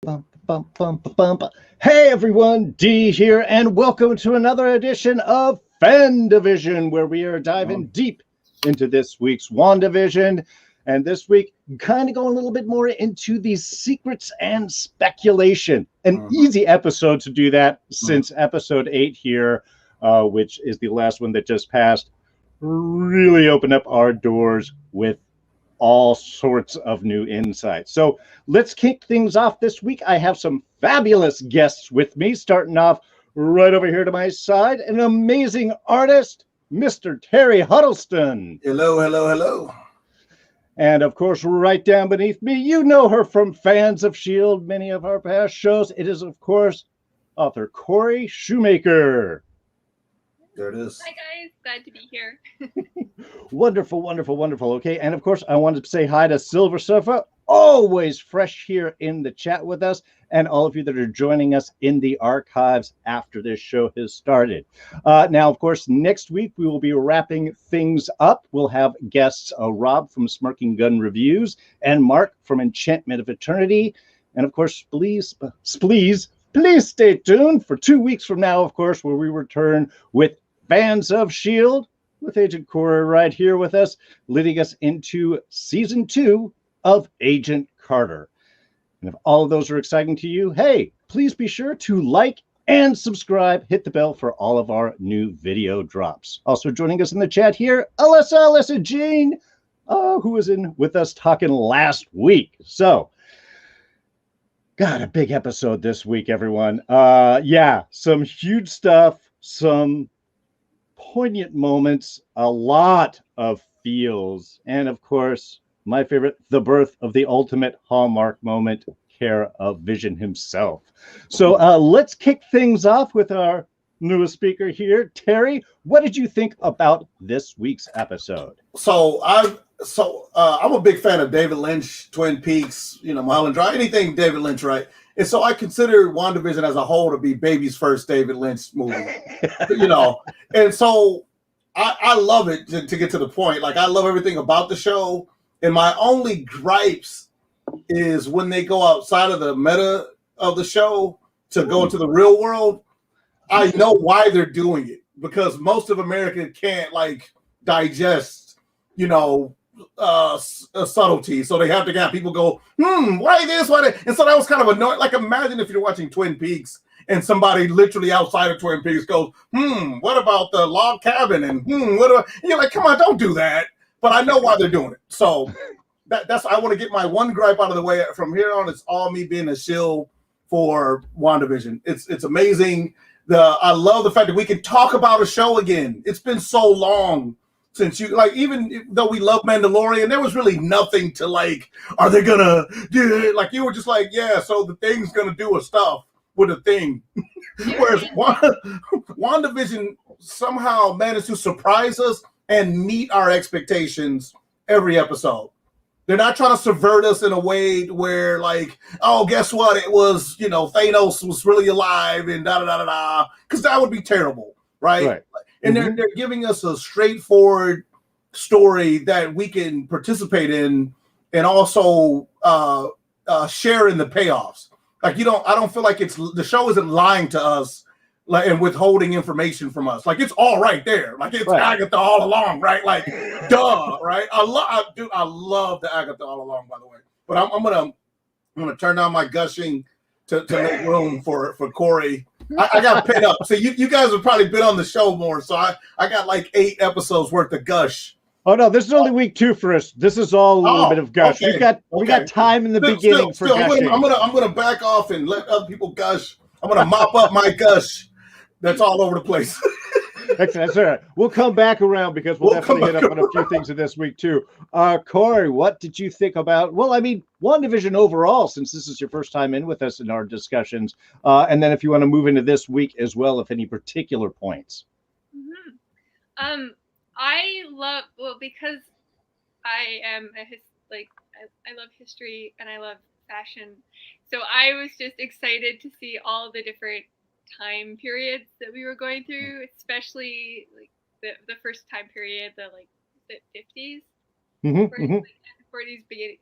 Bump. Hey everyone, D here, and welcome to another edition of FandaVision, where we are diving deep into this week's WandaVision. And this week, kind of going a little bit more into the secrets and speculation. An easy episode to do that since episode 8 here, which is the last one that just passed, really opened up our doors with all sorts of new insights. So let's kick things off this week. I have some fabulous guests with me, starting off right over here to my side, an amazing artist, Mr. Terry Huddleston. Hello. And of course, right down beneath me, you know her from Fans of S.H.I.E.L.D., many of our past shows. It is, of course, author Corrie Shoemaker. There it is. Hi, guys. Glad to be here. Wonderful. Okay, and of course, I wanted to say hi to Silver Surfer, always fresh here in the chat with us, and all of you that are joining us in the archives after this show has started. Now, of course, next week we will be wrapping things up. We'll have guests Rob from Smirking Gun Reviews and Mark from Enchantment of Eternity. And of course, please stay tuned for 2 weeks from now, of course, where we return with Fans of S.H.I.E.L.D., with Agent Corrie right here with us, leading us into season 2 of Agent Carter. And if all of those are exciting to you, hey, please be sure to like and subscribe, hit the bell for all of our new video drops. Also joining us in the chat here, Alyssa Jean, who was in with us talking last week. So, got a big episode this week, everyone. Some huge stuff, some poignant moments, a lot of feels, and of course, my favorite, the birth of the ultimate Hallmark moment, care of Vision himself. So let's kick things off with our newest speaker here. Terry, what did you think about this week's episode? So I'm a big fan of David Lynch, Twin Peaks, Mulholland Drive, anything David Lynch, right? And so I consider WandaVision as a whole to be baby's first David Lynch movie, And so I love it to get to the point. Like, I love everything about the show. And my only gripes is when they go outside of the meta of the show to go into the real world. I know why they're doing it, because most of America can't digest, subtlety. So they have to have people go, why this, why that? And so that was kind of annoying. Like, imagine if you're watching Twin Peaks and somebody literally outside of Twin Peaks goes, what about the log cabin? And what about? And you're like, come on, don't do that. But I know why they're doing it. So that's I want to get my one gripe out of the way. From here on, it's all me being a shill for WandaVision. It's amazing. I love the fact that we can talk about a show again. It's been so long since even though we love Mandalorian, there was really nothing to are they gonna do it? You were just yeah, so the thing's gonna do a stuff with a thing. Whereas WandaVision somehow managed to surprise us and meet our expectations every episode. They're not trying to subvert us in a way where oh, guess what? It was, Thanos was really alive and da-da-da-da-da, because that would be terrible, right? And they're giving us a straightforward story that we can participate in and also share in the payoffs. I don't feel like the show isn't lying to us and withholding information from us. It's all right there. It's Agatha all along, right? Duh, right? I love the Agatha all along, by the way. But I'm gonna turn down my gushing to make room for Corrie. I got pent up. So you guys have probably been on the show more, so I got 8 episodes worth of gush. Oh no, this is only week 2 for us. This is all a little bit of gush. Okay. We got time in the beginning for gushing. I'm gonna back off and let other people gush. I'm gonna mop up my gush. That's all over the place. Excellent. That's all right. We'll come back around because we'll definitely hit up on a few things in this week too. Corrie, what did you think about? Well, I mean, WandaVision overall, since this is your first time in with us in our discussions, and then if you want to move into this week as well, if any particular points. I love because I am I love history and I love fashion, so I was just excited to see all the different time periods that we were going through, especially the first time period, the 50s, 40s,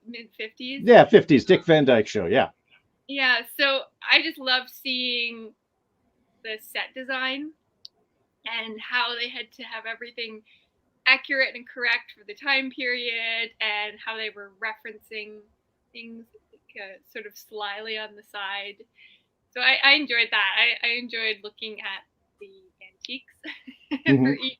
mid 50s. Yeah, 50s, Dick Van Dyke Show, yeah. Yeah, so I just love seeing the set design and how they had to have everything accurate and correct for the time period, and how they were referencing things sort of slyly on the side. So I enjoyed that. I enjoyed looking at the antiques for each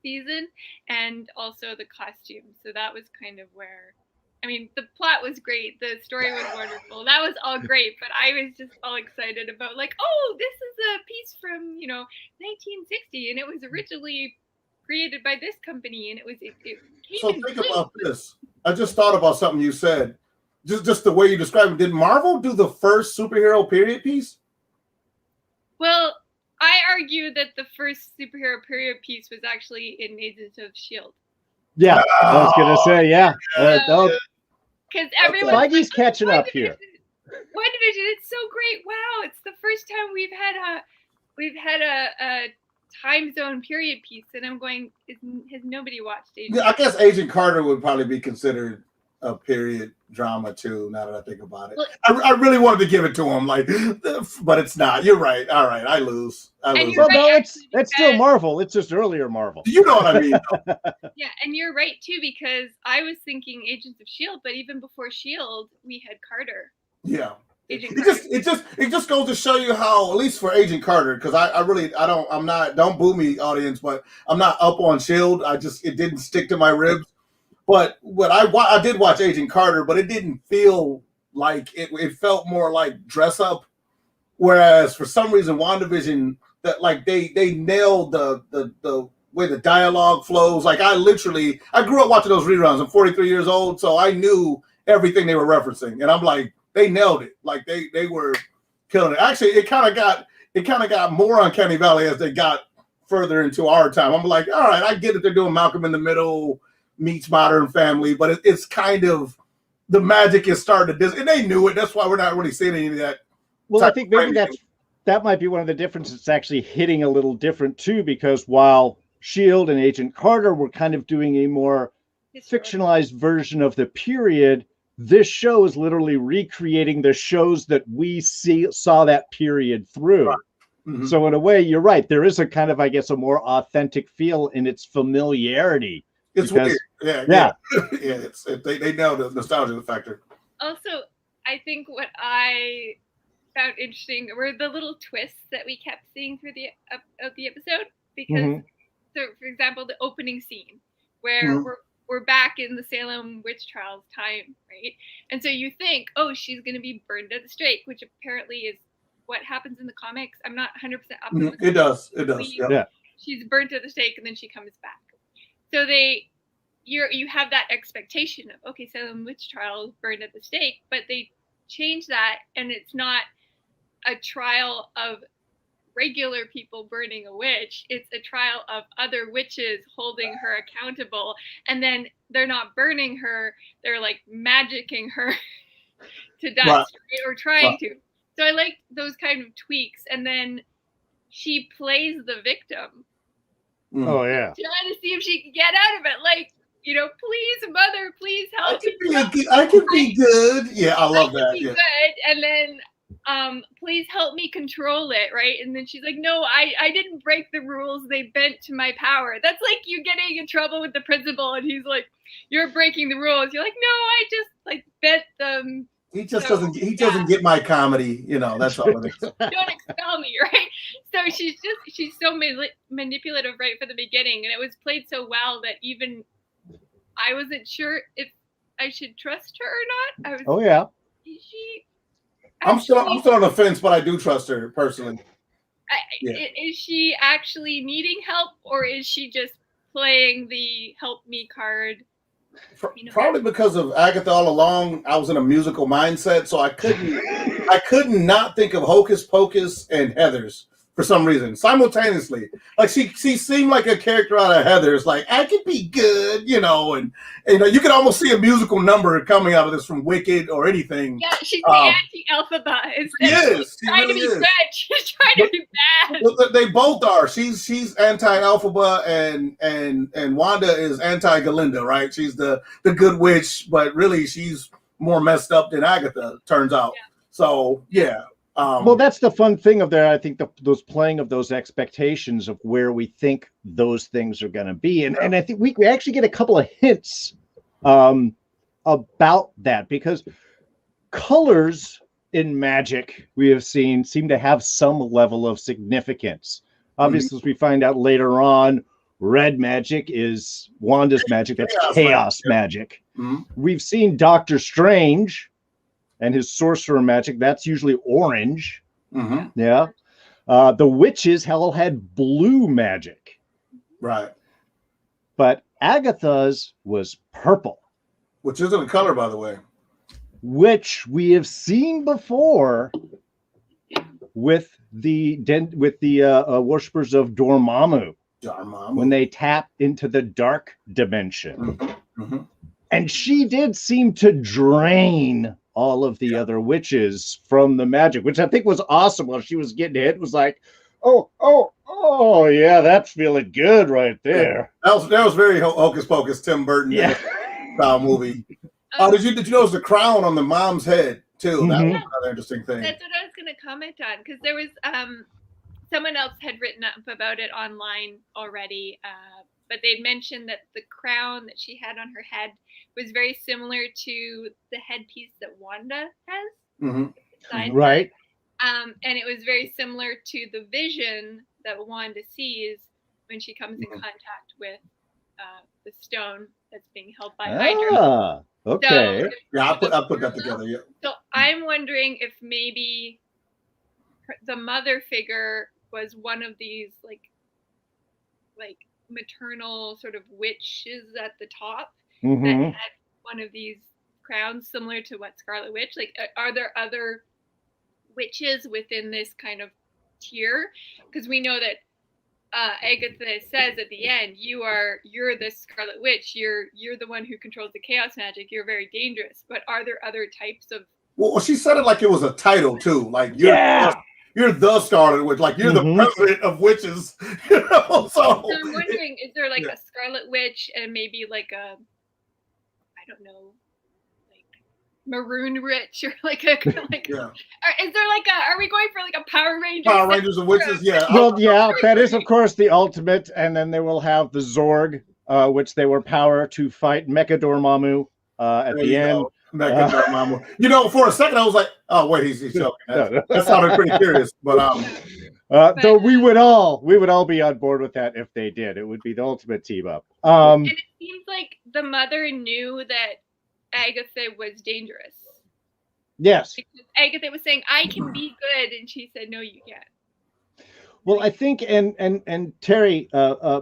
season, and also the costumes. So that was kind of where, I mean, the plot was great, the story was wonderful, that was all great, but I was just all excited about, like, oh, this is a piece from 1960, and it was originally created by this company, and it came So think about this. I just thought about something you said. Just the way you described it. Did Marvel do the first superhero period piece? Well, I argue that the first superhero period piece was actually in Agents of S.H.I.E.L.D. Yeah, I was going to say, yeah. Because everyone... Feige's catching up here. WandaVision, it's so great. Wow, it's the first time we've had a time zone period piece, and I'm going, has nobody watched Agent? Yeah, I guess Agent Carter would probably be considered a period drama too, now that I think about it. Well, I really wanted to give it to him, but it's not. You're right. All right, I lose. Well, no, it's still Marvel. It's just earlier Marvel. You know what I mean? Yeah, and you're right too, because I was thinking Agents of S.H.I.E.L.D., but even before S.H.I.E.L.D., we had Carter. Yeah. It just goes to show you how, at least for Agent Carter, because don't boo me, audience, but I'm not up on S.H.I.E.L.D. It didn't stick to my ribs. But I did watch Agent Carter, but it didn't feel like it felt more like dress up. Whereas for some reason, WandaVision, that like they nailed the way the dialogue flows. Like I grew up watching those reruns. I'm 43 years old, so I knew everything they were referencing, and I'm like, they nailed it. Like they were killing it. Actually, it kind of got more Uncanny Valley as they got further into our time. I'm like, all right, I get it. They're doing Malcolm in the Middle meets Modern Family, but it's kind of, the magic is starting to and they knew it. That's why we're not really seeing any of that. Well, I think maybe that might be one of the differences. It's actually hitting a little different too, because while S.H.I.E.L.D. and Agent Carter were kind of doing a more fictionalized version of the period, this show is literally recreating the shows that we saw that period through. Right. Mm-hmm. So in a way, you're right. There is a kind of, I guess, a more authentic feel in its familiarity. It's weird. Yeah. They nailed the nostalgia factor. Also, I think what I found interesting were the little twists that we kept seeing through the episode. Because, so for example, the opening scene where we're back in the Salem witch trials time, right? And so you think, oh, she's going to be burned at the stake, which apparently is what happens in the comics. I'm not 100% up on it. It does. Yeah. She's burnt at the stake and then she comes back. So you have that expectation of, okay, Salem witch trial burned at the stake, but they change that, and it's not a trial of regular people burning a witch. It's a trial of other witches holding her accountable, and then they're not burning her, they're like magicking her to dust, right? Or trying to. So I like those kind of tweaks, and then she plays the victim. Oh yeah. Trying to see if she can get out of it. Like, please, mother, please help me. I can be good. Yeah, I love that. Good. And then please help me control it, right? And then she's like, no, I didn't break the rules. They bent to my power. That's like you getting in trouble with the principal, and he's like, you're breaking the rules. You're like, no, I just bent them. He doesn't get my comedy, that's all it is. Don't expel me, right? So she's so manipulative right from the beginning, and it was played so well that even I wasn't sure if I should trust her or not. Is she? I'm still on the fence, but I do trust her personally. Is she actually needing help, or is she just playing the help me card? Probably because of Agatha all along. I was in a musical mindset, so I couldn't not think of Hocus Pocus and Heathers for some reason simultaneously. Like she seemed like a character out of Heathers. Like, I could be good, and you could almost see a musical number coming out of this from Wicked or anything. Yeah, she's the anti-alphabet. She's trying to be good. She's trying to be bad. Well, they both are. She's anti-alphabet, and Wanda is anti-Galinda, right? She's the good witch, but really she's more messed up than Agatha, turns out. Yeah. So yeah. Well, that's the fun thing of there. I think those playing of those expectations of where we think those things are going to be, and I think we actually get a couple of hints about that, because colors in magic we have seen seem to have some level of significance. Obviously, as we find out later on, red magic is Wanda's magic. That's chaos magic. Mm-hmm. We've seen Doctor Strange and his sorcerer magic, that's usually orange. Mm-hmm. Yeah. The witches had blue magic. Right. But Agatha's was purple. Which isn't a color, by the way. Which we have seen before with the worshippers of Dormammu. When they tap into the dark dimension. Mm-hmm. Mm-hmm. And she did seem to drain all of the other witches from the magic, which I think was awesome. While she was getting hit, it was like, oh, yeah, that's feeling good right there. Yeah. That was very hocus pocus, Tim Burton style movie. Did you notice the crown on the mom's head too? Mm-hmm. That was another interesting thing. That's what I was going to comment on, because there was someone else had written up about it online already, but they'd mentioned that the crown that she had on her head was very similar to the headpiece that Wanda has. Mm-hmm. Right. And it was very similar to the vision that Wanda sees when she comes in contact with the stone that's being held by Hydra. Okay. So, I'll put that together. Yeah. So I'm wondering if maybe the mother figure was one of these like maternal sort of witches at the top that had one of these crowns similar to what Scarlet Witch. Like, are there other witches within this kind of tier? Because we know that Agatha says at the end, you're the Scarlet Witch. You're the one who controls the chaos magic. You're very dangerous. But are there other types of? Well, she said it like it was a title too. Like you're the Scarlet Witch. Like you're the president of witches. So I'm wondering, is there like a Scarlet Witch and maybe like a, I don't know, like Maroon Witch or like a is there like a? Are we going for like a Power Rangers? Power Rangers of witches, yeah. Well, yeah, that is of course the ultimate, and then they will have the Zorg, which they were power to fight Mecha Dormammu at the end. For a second I was like, oh wait, he's joking. That sounded pretty curious, but though we would all be on board with that if they did. It would be the ultimate team up. And it seems like the mother knew that Agatha was dangerous. Yes. Because Agatha was saying, I can be good, and she said, no, you can't. Well, I think, and Terry,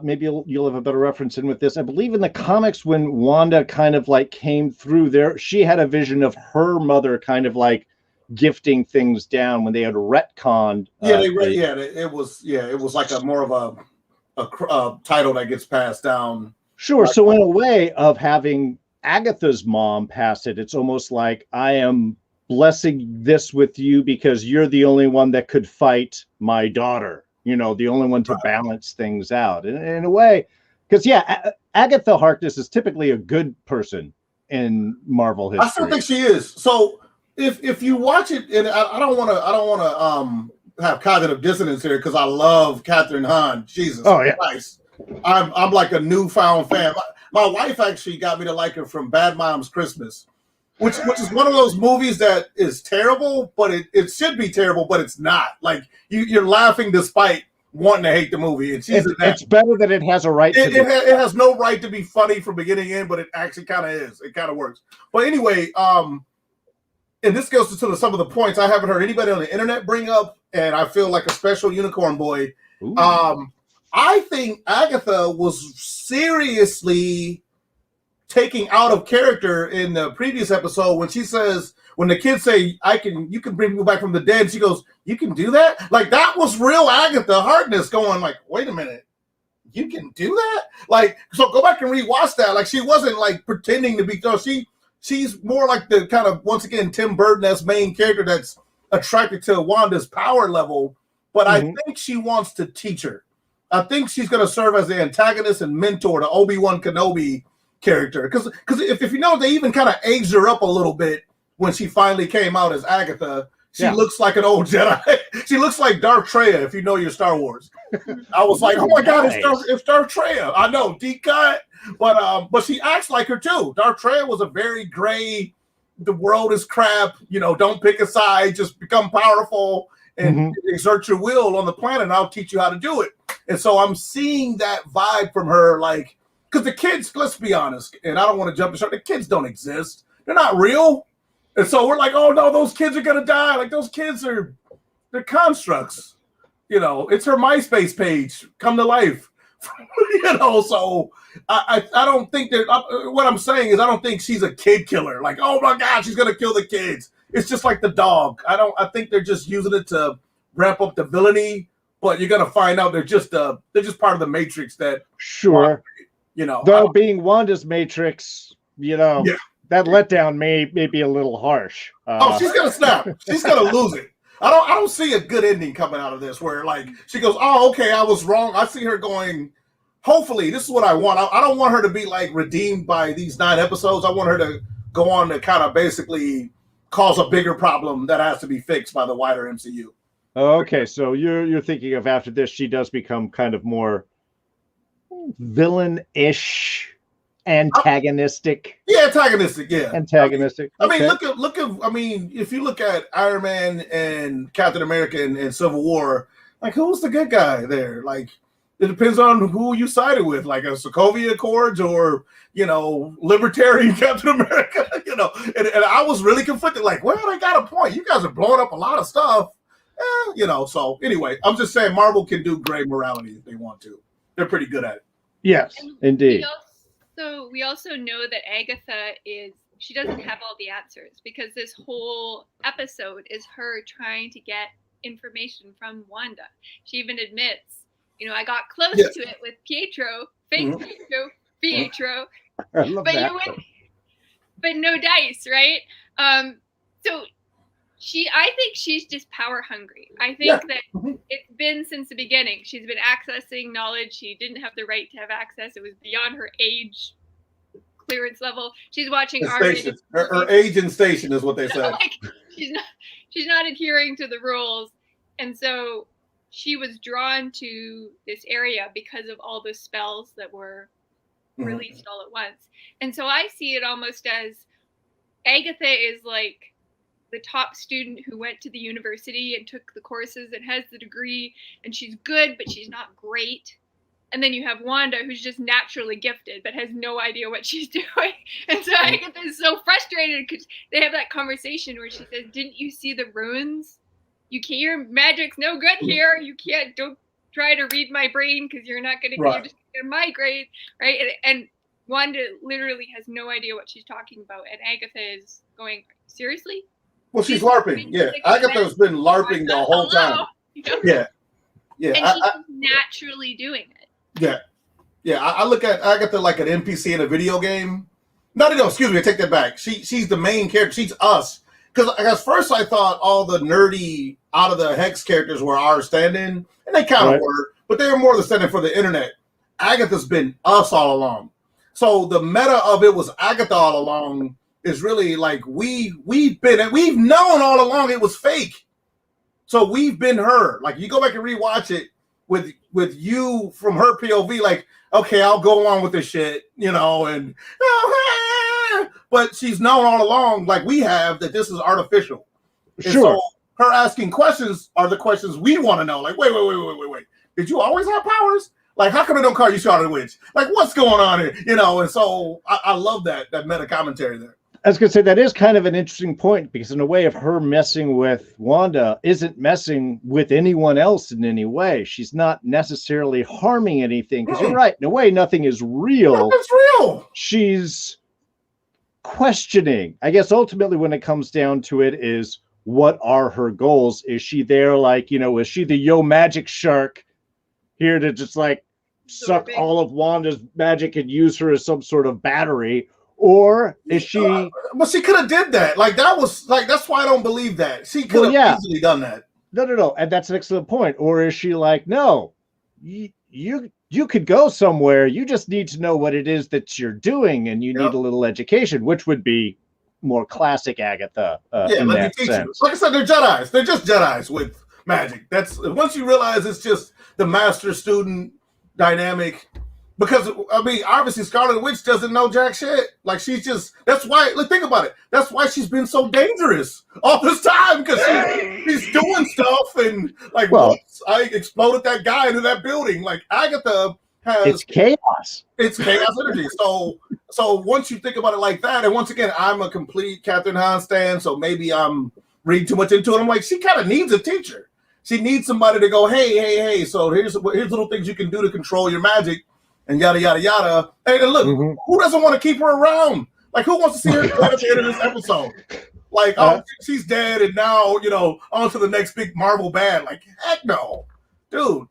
maybe you'll have a better reference in with this. I believe in the comics when Wanda kind of like came through there, she had a vision of her mother kind of like gifting things down when they had retconned. It was like a more of a title that gets passed down. Sure. So in a way of having Agatha's mom pass it, it's almost like I am blessing this with you because you're the only one that could fight my daughter. You know, the only one to balance things out in a way. Because Agatha Harkness is typically a good person in Marvel history. I still think she is. So if you watch it, and I don't want to have cognitive dissonance here because I love Catherine Hahn. Jesus Christ, I'm like a newfound fan. My wife actually got me to like her from Bad Moms Christmas, which is one of those movies that is terrible, but it should be terrible, but it's not. Like you're laughing despite wanting to hate the movie, and it's better that it has a right. It has no right to be funny from beginning to end, but it actually kind of is. It kind of works. But anyway, and this goes to some of the points I haven't heard anybody on the internet bring up, and I feel like a special unicorn boy. Ooh. I think Agatha was seriously taking out of character in the previous episode when she says, when the kids say, you can bring people back from the dead, she goes, you can do that? Like, that was real Agatha Harkness going like, wait a minute, you can do that? Like, so go back and rewatch that. Like, she wasn't like pretending to be, she's more like the kind of, once again, Tim Burton-esque main character that's attracted to Wanda's power level, but I think she wants to teach her. I think she's going to serve as the antagonist and mentor to Obi-Wan Kenobi character. Because if you know, they even kind of aged her up a little bit when she finally came out as Agatha. She looks like an old Jedi. She looks like Darth Traya, if you know your Star Wars. I was like, oh my God, it's Darth Traya. I know, deep cut, but she acts like her too. Darth Traya was a very gray, the world is crap, don't pick a side, just become powerful and exert your will on the planet, and I'll teach you how to do it. And so I'm seeing that vibe from her, like, because the kids, let's be honest, and I don't want to jump the shark, the kids don't exist. They're not real. And so we're like, oh no, those kids are gonna die. Like those kids they're constructs. It's her MySpace page come to life. So I don't think that what I'm saying is I don't think she's a kid killer. Like, oh my God, she's gonna kill the kids. It's just like the dog. I think they're just using it to ramp up the villainy, but you're gonna find out they're just part of the Matrix that sure. Though being Wanda's Matrix, that letdown may be a little harsh. She's gonna snap. She's gonna lose it. I don't see a good ending coming out of this where like she goes, oh, okay, I was wrong. I see her going, hopefully, this is what I want. I don't want her to be like redeemed by these 9 episodes. I want her to go on to kind of basically cause a bigger problem that has to be fixed by the wider MCU. Okay, so you're thinking of after this, she does become kind of more villain-ish. Antagonistic. Antagonistic. Yeah. Antagonistic. I mean, look at. I mean, if you look at Iron Man and Captain America and Civil War, like who's the good guy there? Like, it depends on who you sided with, like a Sokovia Accords or Libertarian Captain America. And I was really conflicted. Like, well, they got a point. You guys are blowing up a lot of stuff. So anyway, I'm just saying Marvel can do gray morality if they want to. They're pretty good at it. Yes, indeed. So we also know that Agatha she doesn't have all the answers because this whole episode is her trying to get information from Wanda. She even admits, I got close to it with Pietro, fake Pietro, I love but that. But no dice, right? So I think she's just power hungry. I think that it's been since the beginning. She's been accessing knowledge. She didn't have the right to have access. It was beyond her age clearance level. She's watching station. Her age and station is what they said. Like, she's not adhering to the rules. And so she was drawn to this area because of all the spells that were released all at once. And so I see it almost as Agatha is like the top student who went to the university and took the courses and has the degree, and she's good, but she's not great. And then you have Wanda, who's just naturally gifted, but has no idea what she's doing. And so Agatha is so frustrated because they have that conversation where she says, didn't you see the runes? Your magic's no good here. Don't try to read my brain because you're not going to you're just going to migrate, right? And Wanda literally has no idea what she's talking about. And Agatha is going, seriously? Well, she's LARPing. Yeah, Agatha's been LARPing the whole time. Yeah. And she's naturally doing it. Yeah. I look at Agatha like an NPC in a video game. No, excuse me, I take that back. She's the main character. She's us. Because at first I thought all the nerdy out of the Hex characters were our stand-in, and they kind of were, but they were more the stand-in for the internet. Agatha's been us all along. So the meta of it was Agatha all along. Is really like we've known all along it was fake. So we've been her. Like you go back and rewatch it with you from her POV, like, okay, I'll go along with this shit, and but she's known all along, like we have, that this is artificial. And so her asking questions are the questions we want to know. Like, wait. Did you always have powers? Like, how come they don't call you Charlotte Witch? Like, what's going on here? And so I love that meta commentary there. I was going to say that is kind of an interesting point because in a way of her messing with Wanda isn't messing with anyone else in any way. She's not necessarily harming anything because you're right. In a way, nothing is real. Nothing's real. She's questioning. I guess ultimately when it comes down to it is what are her goals? Is she there like, is she the magic shark here to just like suck all of Wanda's magic and use her as some sort of battery? Or is she? But she could have did that. Like that was like that's why I don't believe that she could have easily done that. No, and that's an excellent point. Or is she like, no, you could go somewhere. You just need to know what it is that you're doing, and you need a little education, which would be more classic Agatha Yeah, in let me that teach you. sense. Like I said, they're Jedis. They're just Jedis with magic. That's once you realize it's just the master student dynamic. Because I mean, obviously Scarlet Witch doesn't know jack shit. Like she's just that's why. Like think about it. That's why she's been so dangerous all this time because she's doing stuff and like once I exploded that guy into that building. Like Agatha has it's chaos. It's chaos energy. So once you think about it like that, and once again, I'm a complete Catherine Hahn stan, so maybe I'm reading too much into it. I'm like, she kind of needs a teacher. She needs somebody to go, hey. So here's little things you can do to control your magic. And yada yada yada. And look, who doesn't want to keep her around? Like, who wants to see her dead at the end of this episode? Like, she's dead, and now on to the next big Marvel bad. Like, heck no, dude.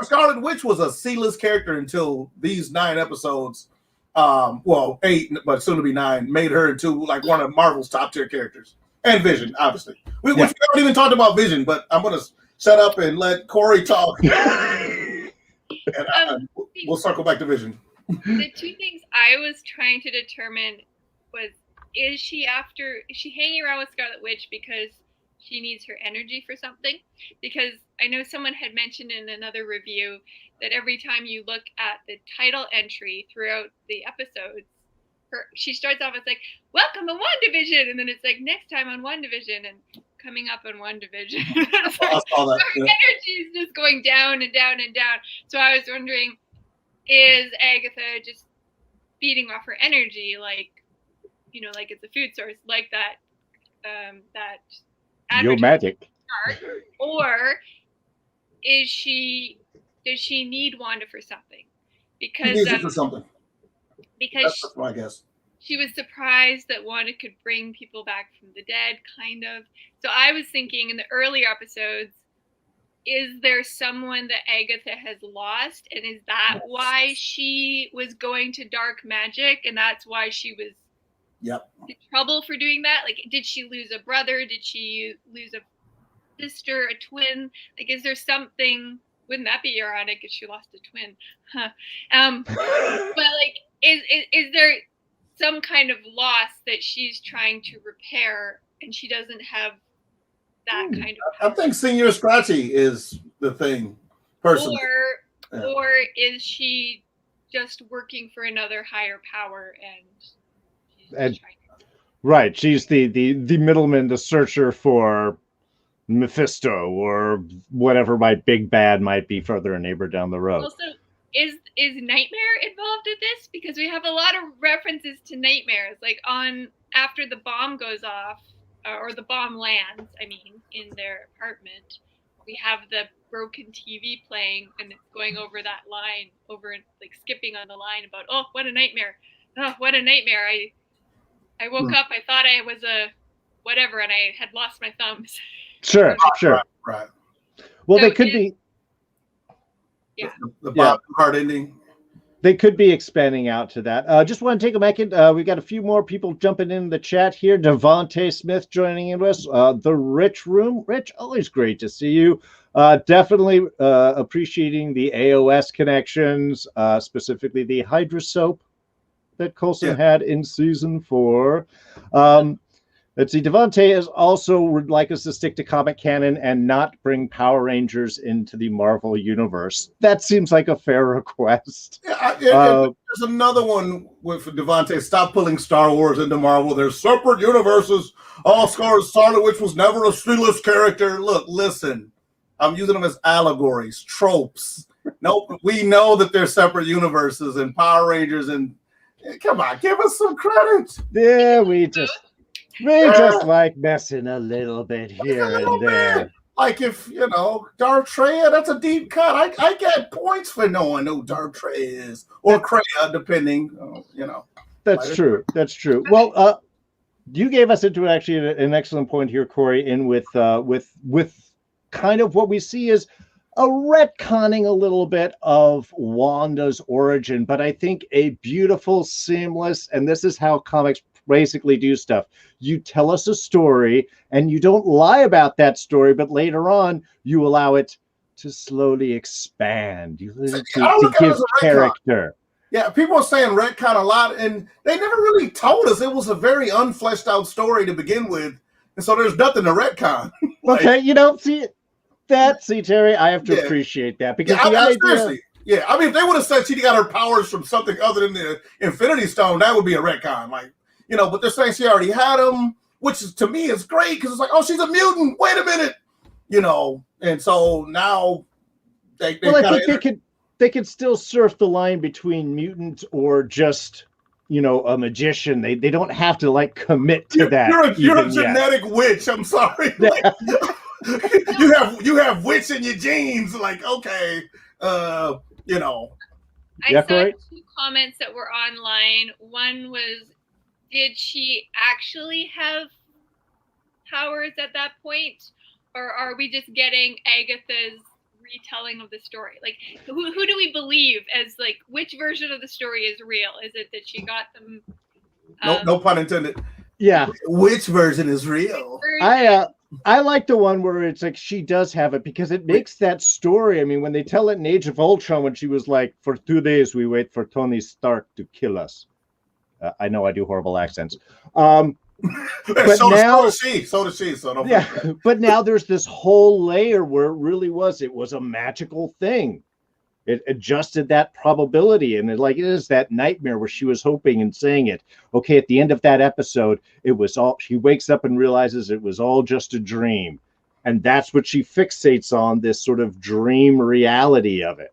Scarlet Witch was a C-list character until these 9 episodes. 8, but soon to be 9, made her into like one of Marvel's top tier characters. And Vision, obviously. We haven't even talked about Vision, but I'm gonna shut up and let Corrie talk. And we'll circle back to Vision. The 2 things I was trying to determine was, is she hanging around with Scarlet Witch because she needs her energy for something? Because I know someone had mentioned in another review that every time you look at the title entry throughout the episodes, she starts off as like, welcome to WandaVision, and then it's like, next time on WandaVision, and coming up on WandaVision. I saw that. Her energy is just going down and down and down. So I was wondering, is Agatha just feeding off her energy, like it's a food source, like that Your magic. Or does she need Wanda for something? Because that's my guess. She was surprised that Wanda could bring people back from the dead, kind of. So I was thinking in the earlier episodes, is there someone that Agatha has lost? And is that why she was going to dark magic? And that's why she was in trouble for doing that? Like, did she lose a brother? Did she lose a sister, a twin? Like, is there something? Wouldn't that be ironic if she lost a twin? Huh. But like, is there some kind of loss that she's trying to repair and she doesn't have that kind of power? I think Senior Scratchy is the thing, personally. Or is she just working for another higher power and right, she's the middleman, the searcher for Mephisto or whatever my big bad might be further a neighbor down the road. Also, is Nightmare involved in this? Because we have a lot of references to nightmares, like after the bomb goes off, or the bomb lands, in their apartment, we have the broken TV playing, and it's going over that line, like skipping on the line about, oh, what a nightmare. Oh, what a nightmare. I woke up, I thought I was a whatever, and I had lost my thumbs. Sure. Right. Well, they could be. Yeah. The Bob Hart ending. They could be expanding out to that. Just want to take a second. We got a few more people jumping in the chat here. Devontae Smith joining in with us. The Rich Room. Rich, always great to see you. Definitely appreciating the AOS connections, specifically the Hydra soap that Coulson had in season 4. Let's see. Devontae is also would like us to stick to comic canon and not bring Power Rangers into the Marvel universe. That seems like a fair request. There's another one with Devontae. Stop pulling Star Wars into Marvel. There's separate universes. Scarlet Witch was never a C-list character. Look, listen. I'm using them as allegories, tropes. Nope, we know that they're separate universes and Power Rangers. And come on, give us some credit. Yeah, we just like messing a little bit here and there. Like if, Darth Treya, that's a deep cut. I get points for knowing who Darth Treya is. Or Kreia, depending, That's true. Well, you gave us into actually an excellent point here, Corey, in with kind of what we see is a retconning a little bit of Wanda's origin, but I think a beautiful, seamless, and this is how comics basically do stuff. You tell us a story and you don't lie about that story, but later on you allow it to slowly expand. To give character. Yeah, people are saying retcon a lot, and they never really told us. It was a very unfleshed out story to begin with, and so there's nothing to retcon. Okay, see, Terry, I have to appreciate that because the idea. Seriously, yeah, I mean, if they would have said she got her powers from something other than the Infinity Stone, that would be a retcon, but they're saying she already had them, which is, to me, is great because it's like, oh, she's a mutant. Wait a minute, and so now they. Well, I think they could still surf the line between mutant or just a magician. They don't have to commit to that. You're a genetic witch. I'm sorry. You have witch in your genes. Okay, I saw Corey? 2 comments that were online. One was, did she actually have powers at that point, or are we just getting Agatha's retelling of the story? Who do we believe as which version of the story is real? Is it that she got them? No pun intended. Yeah. Which version is real? I like the one where it's she does have it because it makes that story. I mean, when they tell it in Age of Ultron, when she was like, for 2 days we wait for Tony Stark to kill us. I know I do horrible accents. But so now, does she. So don't. Yeah, but now there's this whole layer where it really was. It was a magical thing. It adjusted that probability, and it is that nightmare where she was hoping and saying it. Okay, at the end of that episode, it was all. She wakes up and realizes it was all just a dream, and that's what she fixates on, this sort of dream reality of it.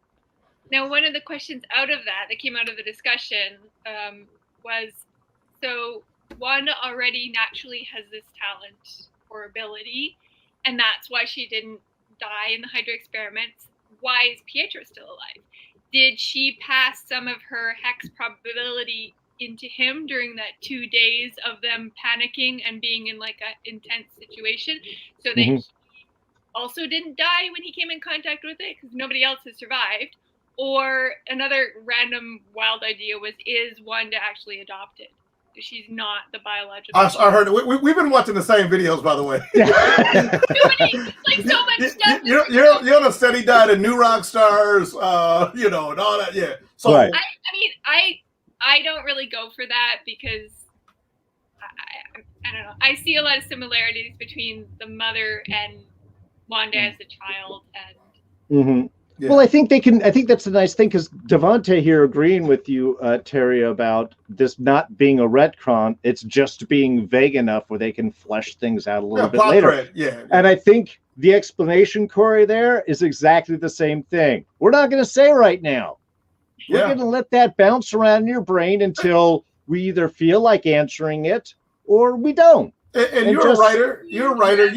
Now, one of the questions that came out of the discussion was, so Wanda already naturally has this talent or ability, and that's why she didn't die in the Hydra experiments. Why is Pietro still alive? Did she pass some of her hex probability into him during that 2 days of them panicking and being in an intense situation, so that he also didn't die when he came in contact with it because nobody else has survived? Or another random wild idea was, is Wanda actually adopted? She's not the biological. I heard it. We've been watching the same videos, by the way. So much stuff. You're on a steady diet of new rock stars, and all that. Yeah. So right. I don't really go for that because I don't know. I see a lot of similarities between the mother and Wanda as a child, and. Yeah. Well, I think that's the nice thing because Devontae here agreeing with you, Terry, about this not being a retcon. It's just being vague enough where they can flesh things out a little bit later. Yeah. And I think the explanation, Corey, there is exactly the same thing. We're not going to say right now. We're going to let that bounce around in your brain until we either feel like answering it or we don't. And you're a writer. You're a writer.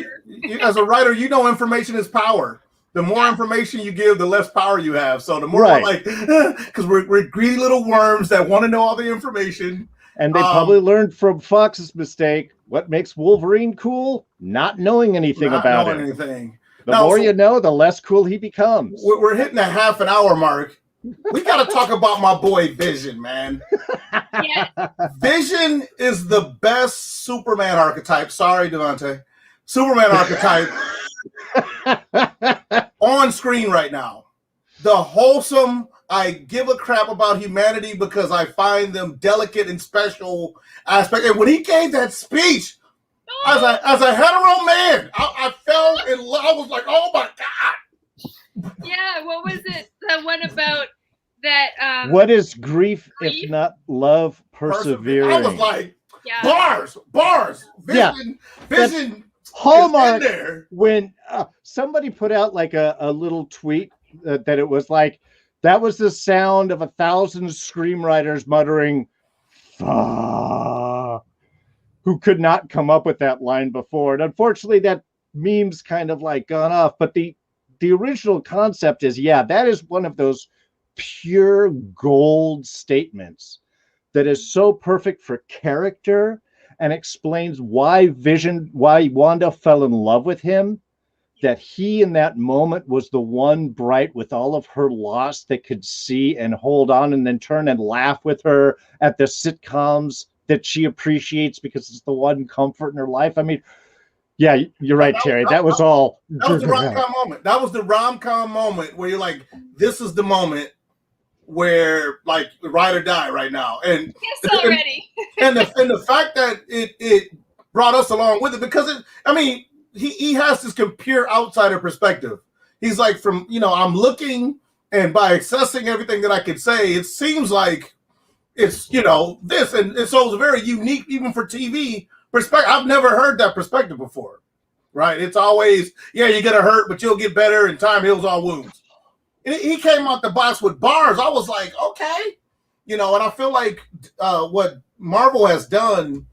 As a writer, information is power. The more information you give, the less power you have. So the more because we're greedy little worms that want to know all the information. And they probably learned from Fox's mistake. What makes Wolverine cool? Not knowing anything about it. The more you know, the less cool he becomes. We're hitting the half an hour mark. We got to talk about my boy Vision, man. Yes. Vision is the best Superman archetype. Sorry, Devontae. Superman archetype. On screen right now. The wholesome, I give a crap about humanity because I find them delicate and special aspect. And when he gave that speech, as a hetero man, I fell in love. I was like, oh my God. Yeah, what was it? The one about that what is grief if not love persevering? I was like, bars. Vision. Hallmark, when somebody put out a little tweet that it was that was the sound of 1,000 screenwriters muttering, "Fuck," who could not come up with that line before. And unfortunately, that meme's kind of gone off. But the original concept is, that is one of those pure gold statements that is so perfect for character and explains why Wanda fell in love with him, that he in that moment was the one bright with all of her loss that could see and hold on and then turn and laugh with her at the sitcoms that she appreciates because it's the one comfort in her life. I mean, yeah, you're right, Terry. That was all. That was the rom-com moment. That was the rom-com moment where you're like, this is the moment where like ride or die right now, and Yes, already. and the fact that it brought us along with it, because he has this pure outsider perspective. He's like, from I'm looking, and by accessing everything that I could say, it seems like it's this, and so it's very unique even for TV perspective. I've never heard that perspective before, right? It's always, yeah, you're gonna hurt, but you'll get better, and time heals all wounds. And he came out the box with bars. I was like, okay, and I feel like what Marvel has done.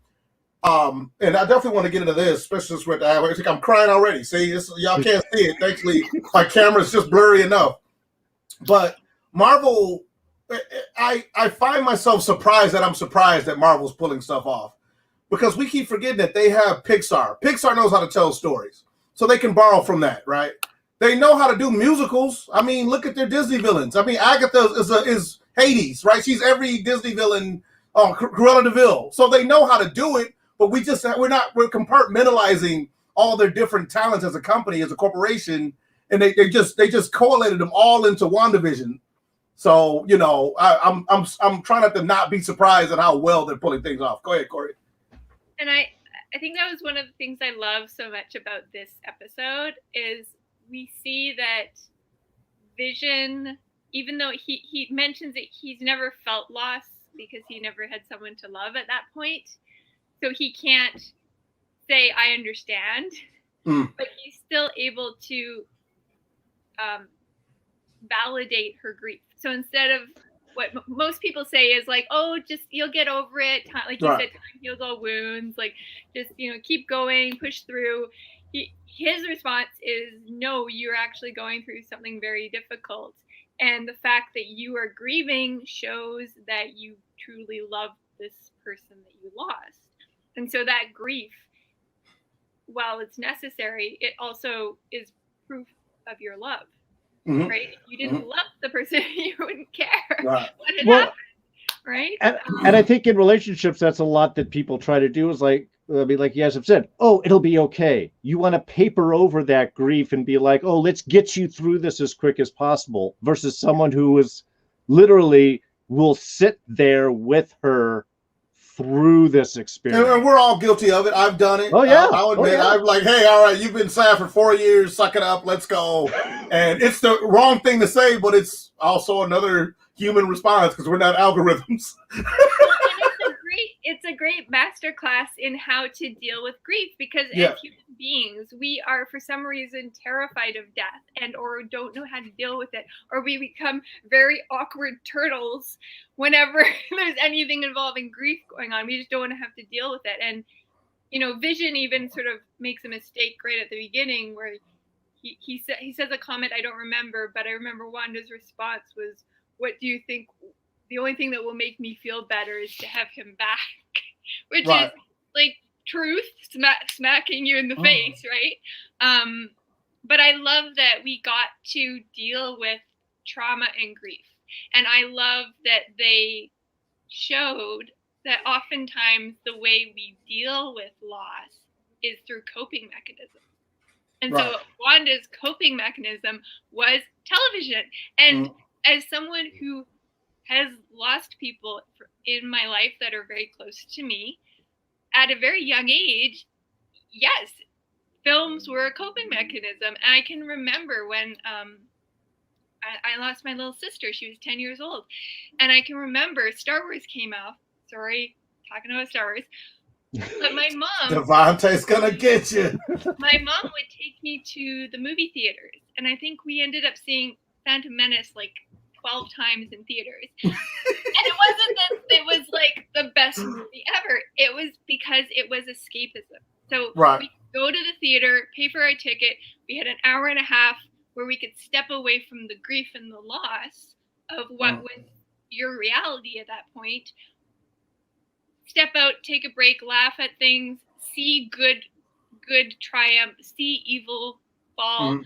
And I definitely want to get into this, especially since I think I'm crying already. See, y'all can't see it. Thankfully, my camera's just blurry enough. But Marvel, I find myself surprised that Marvel's pulling stuff off, because we keep forgetting that they have Pixar. Pixar knows how to tell stories, so they can borrow from that, right? They know how to do musicals. I mean, look at their Disney villains. I mean, Agatha is Hades, right? She's every Disney villain, Cruella de Vil. So they know how to do it. But we're compartmentalizing all their different talents as a company, as a corporation, and they just correlated them all into WandaVision. So I'm trying not be surprised at how well they're pulling things off. Go ahead, Corrie. And I think that was one of the things I love so much about this episode is we see that Vision, even though he mentions that he's never felt loss because he never had someone to love at that point. So he can't say, I understand, but he's still able to validate her grief. So instead of what most people say is like, oh, just you'll get over it. Like you said, time heals all wounds. Like just, keep going, push through. His response is, no, you're actually going through something very difficult. And the fact that you are grieving shows that you truly love this person that you lost. And so that grief, while it's necessary, it also is proof of your love, right? If you didn't love the person, you wouldn't care what had happened, right? And I think in relationships, that's a lot that people try to do is like you guys have said, oh, it'll be okay. You want to paper over that grief and be like, oh, let's get you through this as quick as possible, versus someone who is literally will sit there with her through this experience. And we're all guilty of it. I've done it. Oh yeah. I'll admit, I'm like, hey, all right, you've been sad for 4 years, suck it up, let's go. And it's the wrong thing to say, but it's also another human response because we're not algorithms. It's a great masterclass in how to deal with grief, because as human beings, we are for some reason terrified of death or don't know how to deal with it, or we become very awkward turtles whenever there's anything involving grief going on. We just don't want to have to deal with it. And Vision even sort of makes a mistake right at the beginning where he says a comment I don't remember, but I remember Wanda's response was, "What do you think? The only thing that will make me feel better is to have him back," which is like truth smacking you in the face, right? But I love that we got to deal with trauma and grief. And I love that they showed that oftentimes the way we deal with loss is through coping mechanisms. And so Wanda's coping mechanism was television. And as someone who has lost people in my life that are very close to me at a very young age, yes, films were a coping mechanism. And I can remember when I lost my little sister. She was 10 years old. And I can remember Star Wars came out. Sorry, talking about Star Wars. But my mom... Devante's gonna get you. My mom would take me to the movie theaters. And I think we ended up seeing Phantom Menace like 12 times in theaters. And it wasn't that it was like the best movie ever. It was because it was escapism. So we could go to the theater, pay for our ticket. We had an hour and a half where we could step away from the grief and the loss of what was your reality at that point. Step out, take a break, laugh at things, see good triumph, see evil fall,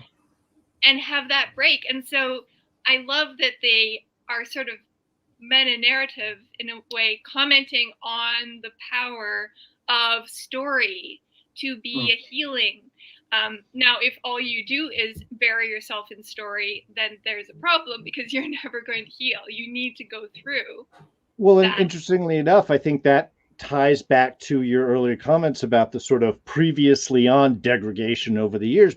and have that break. And so I love that they are sort of meta-narrative in a way, commenting on the power of story to be a healing. Now, if all you do is bury yourself in story, then there's a problem because you're never going to heal. You need to go through. Well, and interestingly enough, I think that ties back to your earlier comments about the sort of previously on degradation over the years,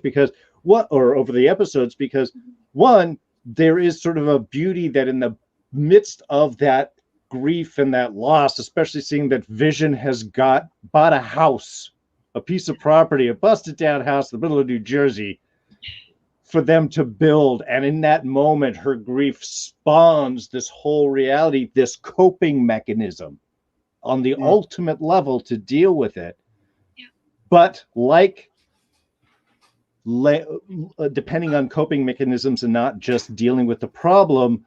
over the episodes, because one, there is sort of a beauty that in the midst of that grief and that loss, especially seeing that Vision has bought a house, a piece of property, a busted down house in the middle of New Jersey for them to build. And in that moment, her grief spawns this whole reality, this coping mechanism on the ultimate level to deal with it. Yeah. But depending on coping mechanisms and not just dealing with the problem,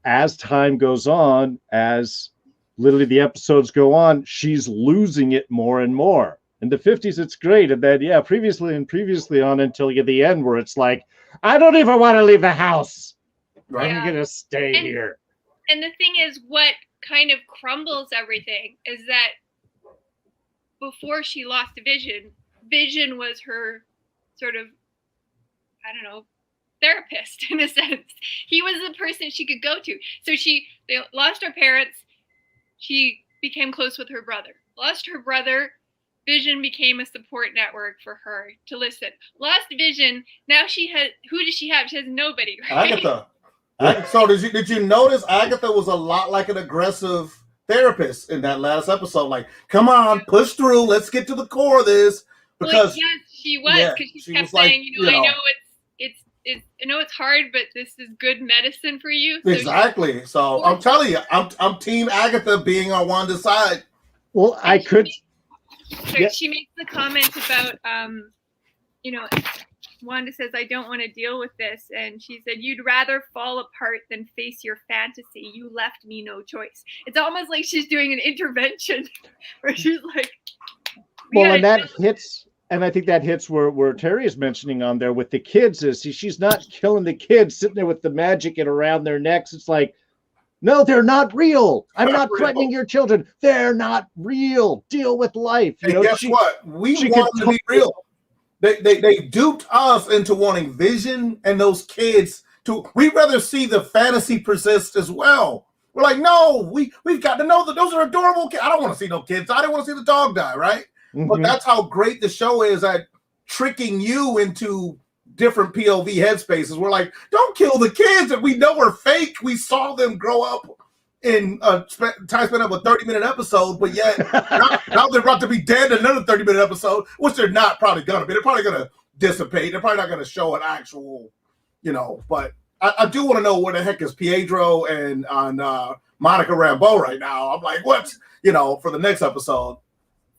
as time goes on, as literally the episodes go on, she's losing it more and more. In the 50s, it's great. And then, previously on until you get the end where it's like, I don't even want to leave the house. Right. I'm going to stay here. And the thing is, what kind of crumbles everything is that before she lost Vision, Vision was her sort of, I don't know, therapist in a sense. He was the person she could go to. So they lost her parents. She became close with her brother. Lost her brother. Vision became a support network for her to listen. Lost Vision. Now who does she have? She has nobody. Right? Agatha. So did you notice Agatha was a lot like an aggressive therapist in that last episode? Like, come on, push through. Let's get to the core of this. Because yes, she was, because she kept saying, I know I know it's hard, but this is good medicine for you. So exactly. So I'm telling you, I'm Team Agatha being on Wanda's side. Well, she makes the comment about Wanda says, I don't want to deal with this. And she said, you'd rather fall apart than face your fantasy. You left me no choice. It's almost like she's doing an intervention where she's like, and that hits. And I think that hits where Terry is mentioning on there with the kids is she's not killing the kids sitting there with the magic around their necks. It's like, no, they're not real. I'm not threatening your children. They're not real. Deal with life. Guess what? We want them to be real. They duped us into wanting Vision and those kids to. We'd rather see the fantasy persist as well. We're like, no, we've got to know that those are adorable kids. I don't want to see no kids. I didn't want to see the dog die, right? Mm-hmm. But that's how great the show is at tricking you into different POV headspaces. We're like, don't kill the kids that we know are fake. We saw them grow up in a time spent of a 30-minute episode, but yet now they're about to be dead in another 30-minute episode, which they're not probably going to be. They're probably going to dissipate. They're probably not going to show an actual, but I do want to know where the heck is Pietro and Monica Rambeau right now. I'm like, what? For the next episode.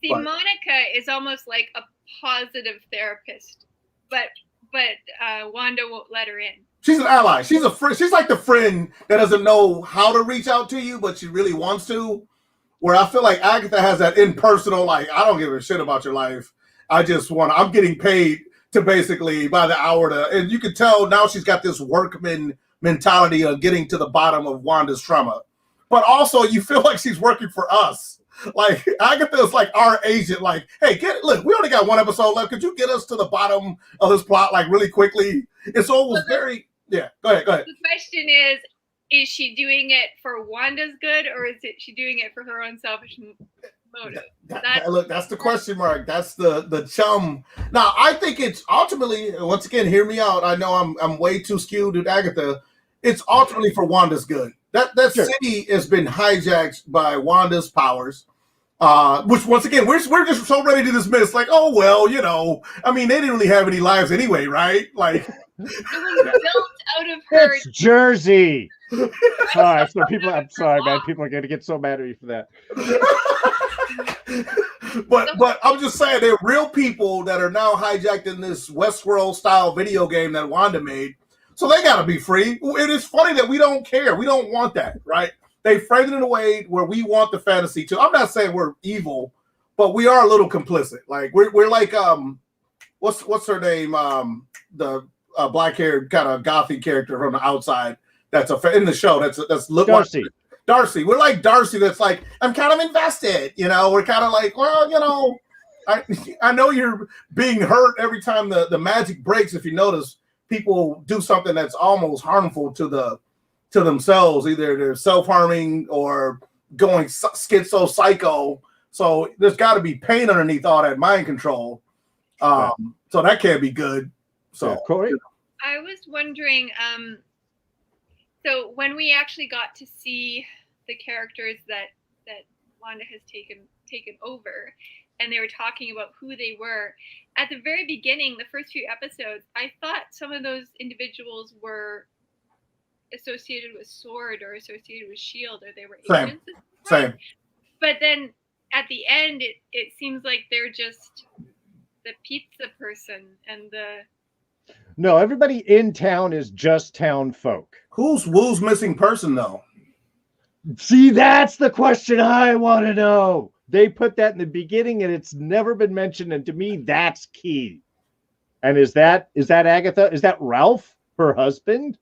See, Monica is almost like a positive therapist, but Wanda won't let her in. She's an ally. She's a friend. She's like the friend that doesn't know how to reach out to you, but she really wants to. Where I feel like Agatha has that impersonal, like, I don't give a shit about your life. I'm getting paid to basically by the hour and you can tell now she's got this workman mentality of getting to the bottom of Wanda's trauma. But also you feel like she's working for us. Like Agatha is like our agent. Like, hey, look, we only got one episode left. Could you get us to the bottom of this plot like really quickly? And so it was Go ahead. The question is she doing it for Wanda's good or is she doing it for her own selfish motive? That's the question mark. That's the chum. Now I think it's ultimately, once again, hear me out. I know I'm way too skewed with Agatha. It's ultimately for Wanda's good. That sure. City has been hijacked by Wanda's powers. Which once again, we're just so ready to dismiss, like, oh well, I mean, they didn't really have any lives anyway, right? Like, it was built out of her. It's Jersey. All right, so I'm sorry, man. People are going to get so mad at me for that. but I'm just saying, they're real people that are now hijacked in this Westworld style video game that Wanda made. So they got to be free. It is funny that we don't care. We don't want that, right? They framed it in a way where we want the fantasy too. I'm not saying we're evil, but we are a little complicit. Like we're like what's her name? The black-haired kind of gothy character from the outside. That's in the show. That's Darcy. Darcy. We're like Darcy. That's like, I'm kind of invested. We're kind of like, well, I know you're being hurt every time the magic breaks. If you notice, people do something that's almost harmful to themselves. Either they're self-harming or going schizo psycho. So there's got to be pain underneath all that mind control. So that can't be good. So Corey? I was wondering, so when we actually got to see the characters that Wanda has taken over, and they were talking about who they were, at the very beginning, the first few episodes, I thought some of those individuals were associated with SWORD or associated with SHIELD, or they were agents. Same. But then at the end, it seems like they're just the pizza person and the... No, everybody in town is just town folk. Who's Wu's missing person, though? See, that's the question I want to know. They put that in the beginning, and it's never been mentioned. And to me, that's key. And is that Agatha? Is that Ralph, her husband?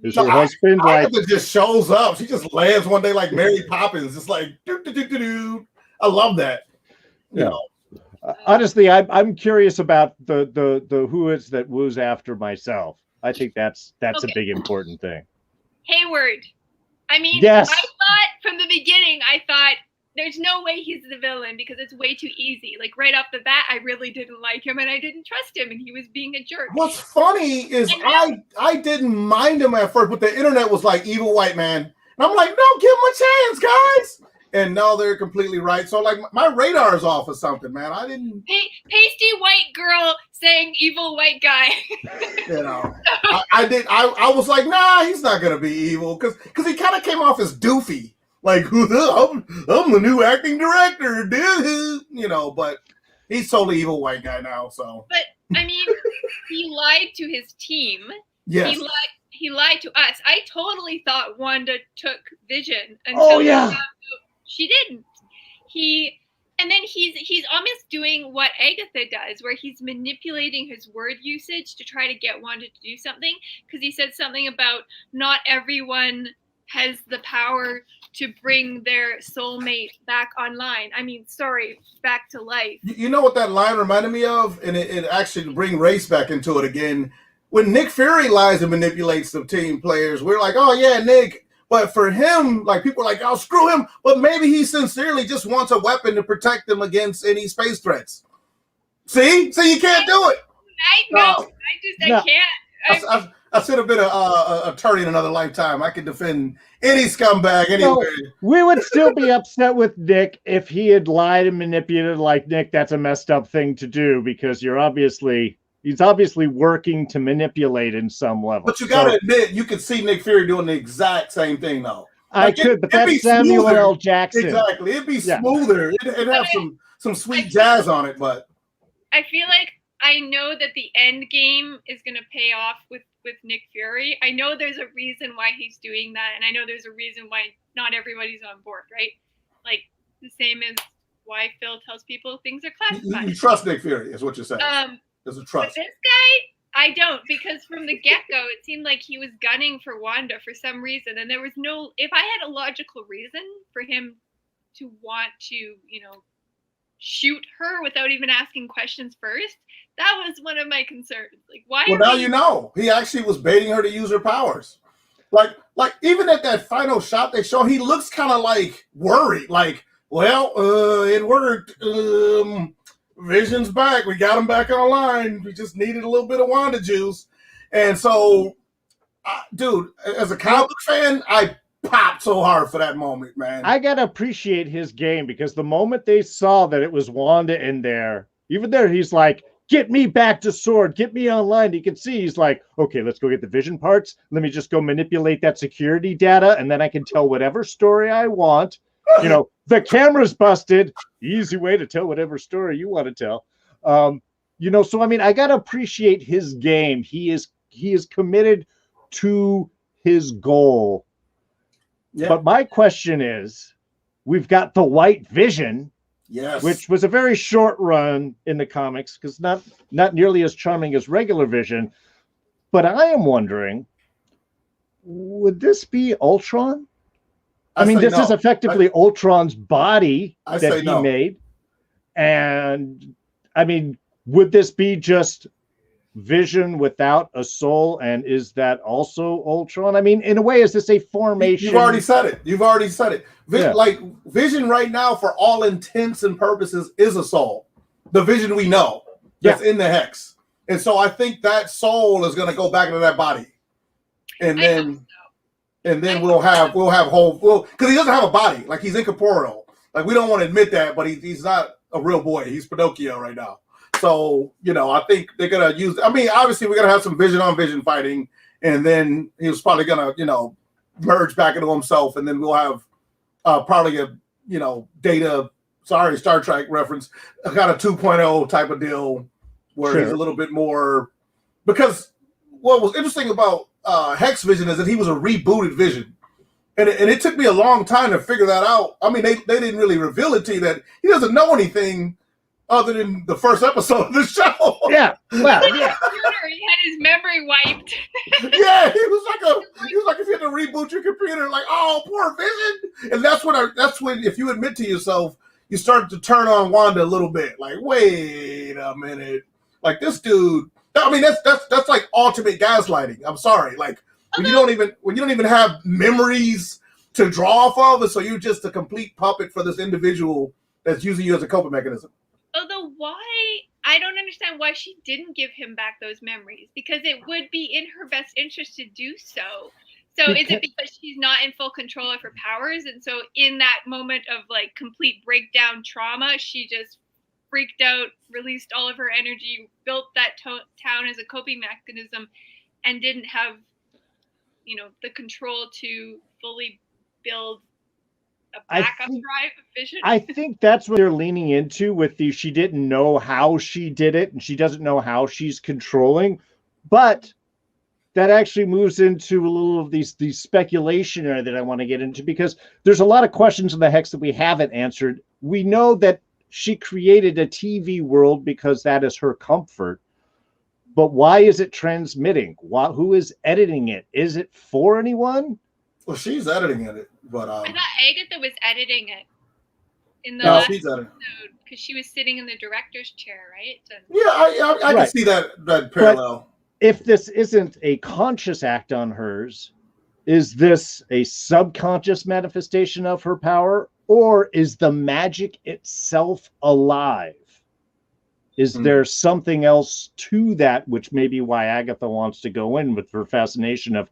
Is her husband Agatha just shows up? She just lands one day like Mary Poppins. It's like, doo-doo-doo-doo-doo. I love that. You know. Honestly, I'm curious about the who is that Wu's after myself. I think that's a big important thing. Haywood. I mean, yes. I thought from the beginning, there's no way he's the villain because it's way too easy. Like right off the bat, I really didn't like him and I didn't trust him and he was being a jerk. What's funny is I didn't mind him at first, but the internet was like evil white man. And I'm like, no, give him a chance, guys. And now they're completely right. So like my radar's off or something, man. I didn't. Pasty white girl saying evil white guy. You know, I was like, nah, he's not gonna be evil because he kind of came off as doofy. Like, I'm the new acting director, dude. You know, but he's totally evil white guy now. So. But I mean, he lied to his team. Yes. He lied to us. I totally thought Wanda took Vision until she didn't. And then he's almost doing what Agatha does, where he's manipulating his word usage to try to get Wanda to do something. Because he said something about not everyone has the power to bring their soulmate back online. I mean, back to life. You know what that line reminded me of? And it actually bring race back into it again. When Nick Fury lies and manipulates the team players, we're like, oh yeah, Nick. But for him, like people are like, oh, screw him. But maybe he sincerely just wants a weapon to protect them against any space threats. See, you can't do it. I can't. I should have been a attorney in another lifetime. I could defend any scumbag anywhere. No, we would still be upset with Nick if he had lied and manipulated like Nick. That's a messed up thing to do because he's obviously working to manipulate in some level. But you got to admit, you could see Nick Fury doing the exact same thing, though. Like but that's Samuel L. Jackson. Exactly. It'd be smoother. It'd have some sweet jazz on it, but I feel like I know that the end game is going to pay off with Nick Fury. I know there's a reason why he's doing that, and I know there's a reason why not everybody's on board, right? Like the same as why Phil tells people things are classified. You trust Nick Fury, is what you're saying. There's a trust. But this guy, I don't, because from the get-go, it seemed like he was gunning for Wanda for some reason, and there was no. If I had a logical reason for him to want to, shoot her without even asking questions first, that was one of my concerns. Like, why? Well, now you know. He actually was baiting her to use her powers. Like even at that final shot they show, he looks kind of like worried. Like, well, it worked. Vision's back. We got him back online. We just needed a little bit of Wanda juice. And so, dude, as a comic book fan, I popped so hard for that moment, man. I got to appreciate his game because the moment they saw that it was Wanda in there, even there, he's like, get me back to SWORD. Get me online. You can see he's like, okay, let's go get the Vision parts. Let me just go manipulate that security data, and then I can tell whatever story I want. The camera's busted. Easy way to tell whatever story you want to tell. So I mean, I gotta appreciate his game. He is committed to his goal. Yeah. But my question is, we've got the White Vision, yes, which was a very short run in the comics because not nearly as charming as regular Vision. But I am wondering, would this be Ultron? I mean, this is effectively Ultron's body that he made. And I mean, would this be just Vision without a soul, and is that also Ultron? I mean, in a way, is this a formation? You've already said it. Yeah. Like Vision right now, for all intents and purposes, is a soul. The Vision we know that's in the Hex, and so I think that soul is going to go back into that body, and then we'll have whole because he doesn't have a body, like he's incorporeal. Like we don't want to admit that, but he's not a real boy. He's Pinocchio right now. So, I think they're going to use, obviously we're going to have some Vision on Vision fighting, and then he was probably going to, merge back into himself, and then we'll have probably a, Data, Star Trek reference, kind of 2.0 type of deal where he's a little bit more, because what was interesting about Hex Vision is that he was a rebooted Vision. And it took me a long time to figure that out. I mean, they didn't really reveal it to you that he doesn't know anything other than the first episode of the show. Yeah. Well, he had his memory wiped. Yeah, he was like if you had to reboot your computer, like, oh, poor Vision. And that's when if you admit to yourself, you start to turn on Wanda a little bit. Like, wait a minute. Like this dude, I mean, that's like ultimate gaslighting. I'm sorry. Like when you don't even have memories to draw off of, and so you're just a complete puppet for this individual that's using you as a coping mechanism. Although I don't understand why she didn't give him back those memories, because it would be in her best interest to do so. So is it because she's not in full control of her powers, and so in that moment of like complete breakdown trauma, she just freaked out, released all of her energy, built that town as a coping mechanism, and didn't have the control to fully build a backup drive of Vision? I think that's what they're leaning into with she didn't know how she did it, and she doesn't know how she's controlling. But that actually moves into a little of these speculation that I want to get into, because there's a lot of questions in the Hex that we haven't answered. We know that she created a TV world because that is her comfort. But why is it transmitting? Who is editing it? Is it for anyone? Well, she's editing it, but I thought Agatha was editing it in the last episode because she was sitting in the director's chair, right? I can see that parallel. But if this isn't a conscious act on hers, is this a subconscious manifestation of her power, or is the magic itself alive? Is there something else to that, which may be why Agatha wants to go in with her fascination of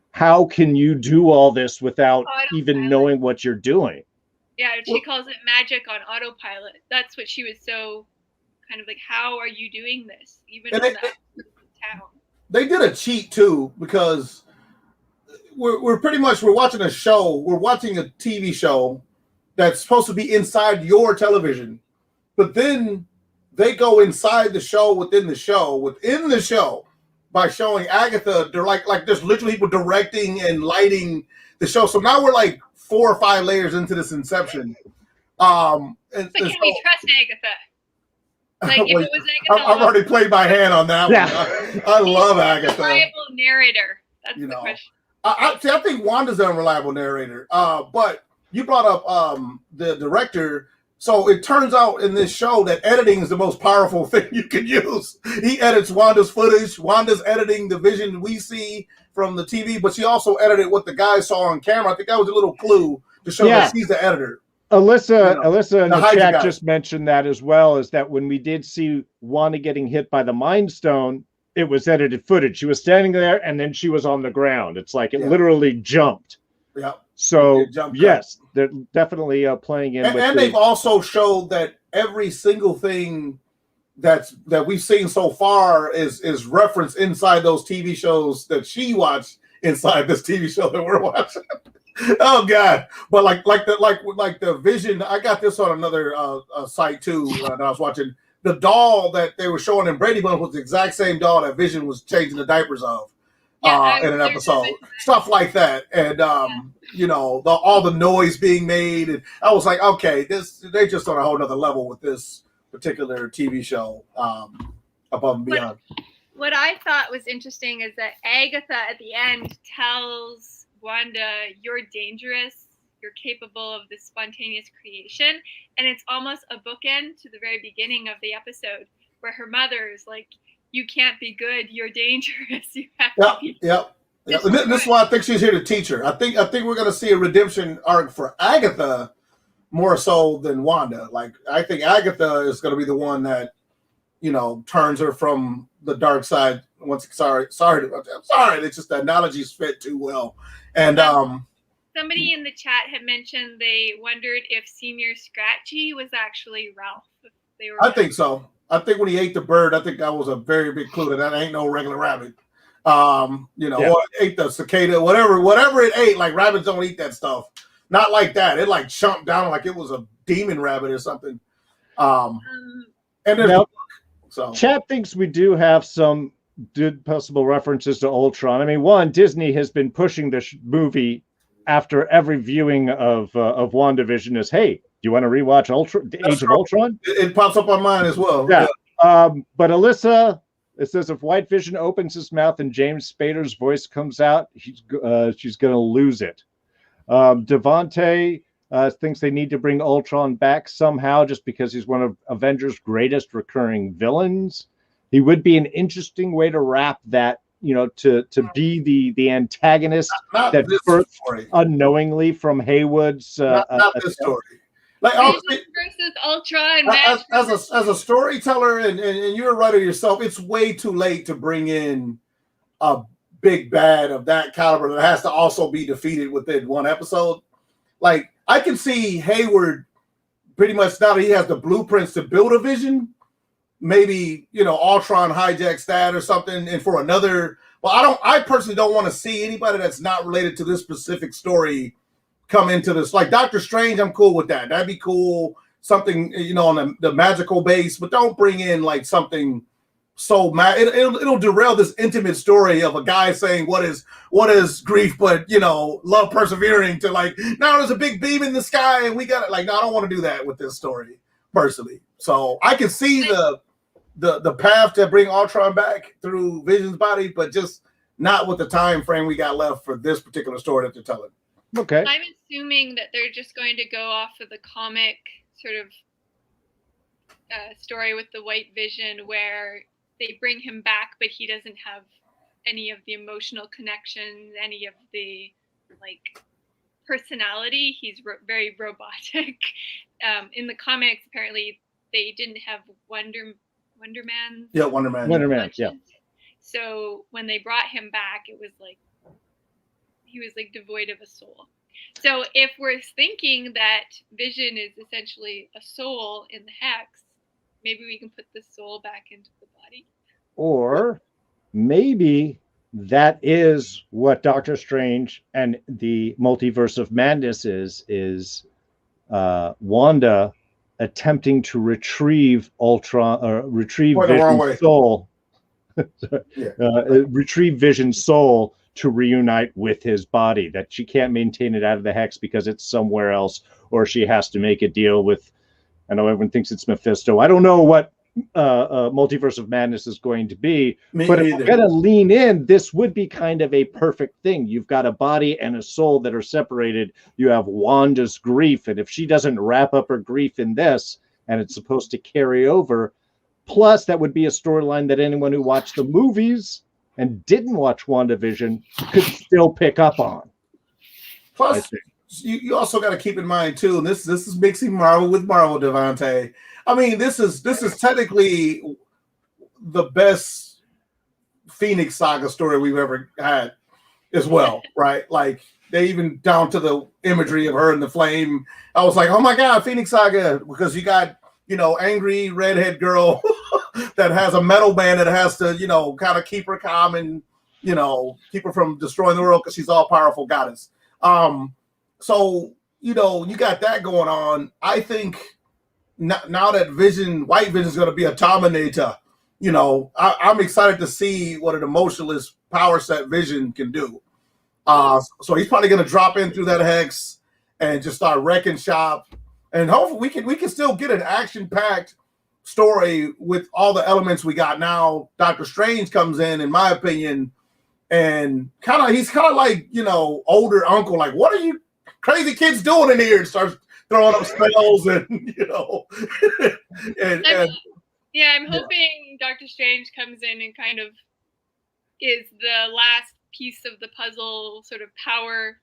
how can you do all this without even knowing what you're doing? Yeah, she calls it magic on autopilot. That's what she was so kind of like, how are you doing this? Even in that town. They did a cheat too, because we're watching a show. We're watching a TV show that's supposed to be inside your television. But then they go inside the show within the show by showing Agatha. They're like there's literally people directing and lighting the show. So now we're like 4 or 5 layers into this inception. But can we trust Agatha? Like if it was Agatha, I've already played my hand on that one. I love Agatha. Reliable narrator. That's the question. I think Wanda's an unreliable narrator. But you brought up the director. So it turns out in this show that editing is the most powerful thing you can use. He edits Wanda's footage. Wanda's editing the Vision we see from the TV, but she also edited what the guy saw on camera. I think that was a little clue to show that she's the editor. Alyssa in the chat just mentioned that as well, is that when we did see Wanda getting hit by the Mind Stone, it was edited footage. She was standing there and then she was on the ground. It's like it literally jumped. Yeah. So yes, they're definitely playing in. And they've also showed that every single thing that we've seen so far is referenced inside those TV shows that she watched inside this TV show that we're watching. Oh God! But like the Vision, I got this on another site too. That I was watching. The doll that they were showing in Brady Bunch was the exact same doll that Vision was changing the diapers of. In an episode, stuff like that, and all the noise being made, and I was like, okay, they just on a whole nother level with this particular TV show, above and beyond. What I thought was interesting is that Agatha at the end tells Wanda, "You're dangerous. you're capable of this spontaneous creation. And it's almost a bookend to the very beginning of the episode where her mother's like, you can't be good, you're dangerous. You have to be. Yep. And this is why I think she's here to teach her. I think we're going to see a redemption arc for Agatha more so than Wanda. Like, I think Agatha is going to be the one that, you know, turns her from the dark side. Sorry. It's just the analogies fit too well. And somebody in the chat had mentioned they wondered if Senior Scratchy was actually Ralph. I think so. I think when he ate the bird, I think that was a very big clue that ain't no regular rabbit. You know, or ate the cicada, whatever it ate. Like, rabbits don't eat that stuff. Not like that. It like chomped down like it was a demon rabbit or something. And there's now, so chat thinks we do have some good possible references to Ultron. I mean, one, Disney has been pushing this movie after every viewing of WandaVision is, hey, do you want to rewatch Age of Ultron? It pops up on mine as well. Yeah. But Alyssa, it says if White Vision opens his mouth and James Spader's voice comes out, she's going to lose it. Devante thinks they need to bring Ultron back somehow just because he's one of Avengers' greatest recurring villains. He would be an interesting way to wrap that, you know, to be the antagonist that birthed unknowingly from Haywood's. Not this story. Like versus Ultron. As a storyteller and you're a writer yourself, it's way too late to bring in a big bad of that caliber that has to also be defeated within one episode. Like, I can see Haywood pretty much now that he has the blueprints to build a vision. Maybe, you know, Ultron hijacks that or something, and for another. Well, I personally don't want to see anybody that's not related to this specific story come into this. Like Doctor Strange, I'm cool with that. That'd be cool. Something, you know, on the magical base, but don't bring in like something so mad. It'll derail this intimate story of a guy saying what is grief, but, you know, love persevering, to like, now there's a big beam in the sky and we got it. Like, no, I don't want to do that with this story personally. So I can see the path to bring Ultron back through Vision's body, but just not with the time frame we got left for this particular story that they're telling. Okay. I'm assuming that they're just going to go off of the comic sort of story with the White Vision where they bring him back, but he doesn't have any of the emotional connections, any of the like personality. He's very robotic. In the comics, apparently they didn't have Wonder Man. Yeah, Wonder Man. Yeah. So when they brought him back, it was like he was like devoid of a soul. So if we're thinking that Vision is essentially a soul in the hex, maybe we can put the soul back into the body. Or maybe that is what Doctor Strange and the Multiverse of Madness is Wanda attempting to retrieve Ultron, or retrieve Vision's soul. Retrieve Vision's soul to reunite with his body, that she can't maintain it out of the hex because it's somewhere else, or she has to make a deal with, I know everyone thinks it's Mephisto. I don't know what Multiverse of Madness is going to be, but if we're going to lean in, this would be kind of a perfect thing. You've got a body and a soul that are separated. You have Wanda's grief, and if she doesn't wrap up her grief in this, and it's supposed to carry over, plus that would be a storyline that anyone who watched the movies and didn't watch WandaVision could still pick up on. Plus, you also got to keep in mind too, and this is mixing Marvel with Marvel, Devante. I mean, this is technically the best Phoenix Saga story we've ever had as well, right? Like, they even down to the imagery of her in the flame. I was like, oh my God, Phoenix Saga, because you got, you know, angry redhead girl that has a metal band that has to, you know, kind of keep her calm and, you know, keep her from destroying the world because she's all powerful goddess. So, you know, you got that going on. I think now that White Vision is going to be a Terminator, you know, I'm excited to see what an emotionless power set Vision can do. So he's probably going to drop in through that hex and just start wrecking shop. And hopefully we can still get an action-packed story with all the elements we got now. Doctor Strange comes in my opinion, and he's kind of like, you know, older uncle. Like, what are you crazy kids doing in here? And starts throwing up spells and I'm hoping Doctor Strange comes in and kind of is the last piece of the puzzle, sort of power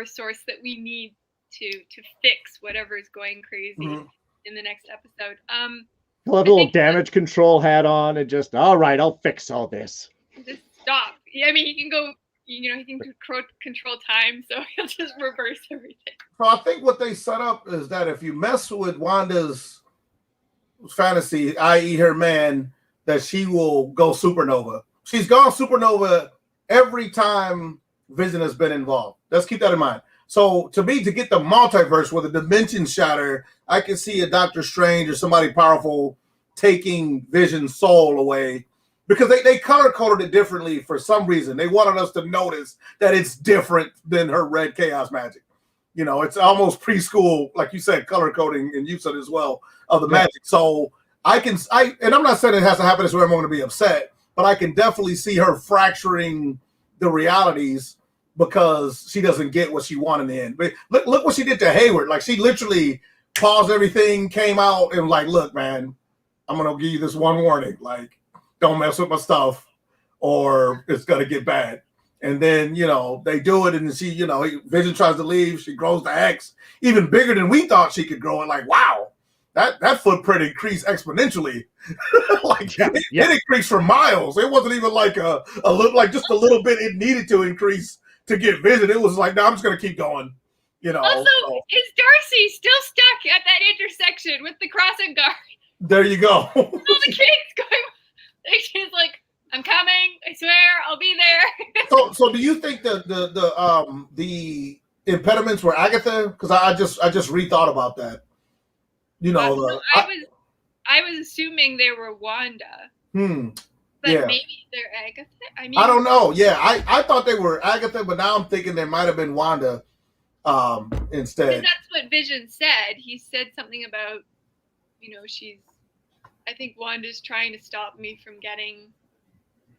source that we need to fix whatever is going crazy in the next episode. He'll have a little damage control hat on and just, all right, I'll fix all this. Just stop. Yeah, I mean, he can go, he can control time, so he'll just reverse everything. So I think what they set up is that if you mess with Wanda's fantasy, i.e. her man, that she will go supernova. She's gone supernova every time Vision has been involved. Let's keep that in mind. So to get the multiverse with a dimension shatter, I can see a Doctor Strange or somebody powerful taking Vision's soul away, because they color-coded it differently for some reason. They wanted us to notice that it's different than her red chaos magic. It's almost preschool, like you said, color coding, and you said as well, of the magic. So and I'm not saying it has to happen this way, I'm going to be upset, but I can definitely see her fracturing the realities because she doesn't get what she wanted in the end. But look what she did to Haywood. Like, she literally paused everything, came out, and like, look, man, I'm going to give you this one warning. Like, don't mess with my stuff or it's going to get bad. And then, they do it, and she, Vision tries to leave. She grows the X even bigger than we thought she could grow. And like, wow, that footprint increased exponentially. It increased for miles. It wasn't even like a little, like just a little bit it needed to increase to get Vision. It was like, no, I'm just going to keep going. Also, is Darcy still stuck at that intersection with the crossing guard? There you go. So the kid's going, she's like, I'm coming. I swear, I'll be there. So do you think the impediments were Agatha? Because I just rethought about that. I was assuming they were Wanda. But maybe they're Agatha. I mean, I don't know. Yeah, I thought they were Agatha, but now I'm thinking they might have been Wanda instead. That's what Vision said. He said something about, I think Wanda's trying to stop me from getting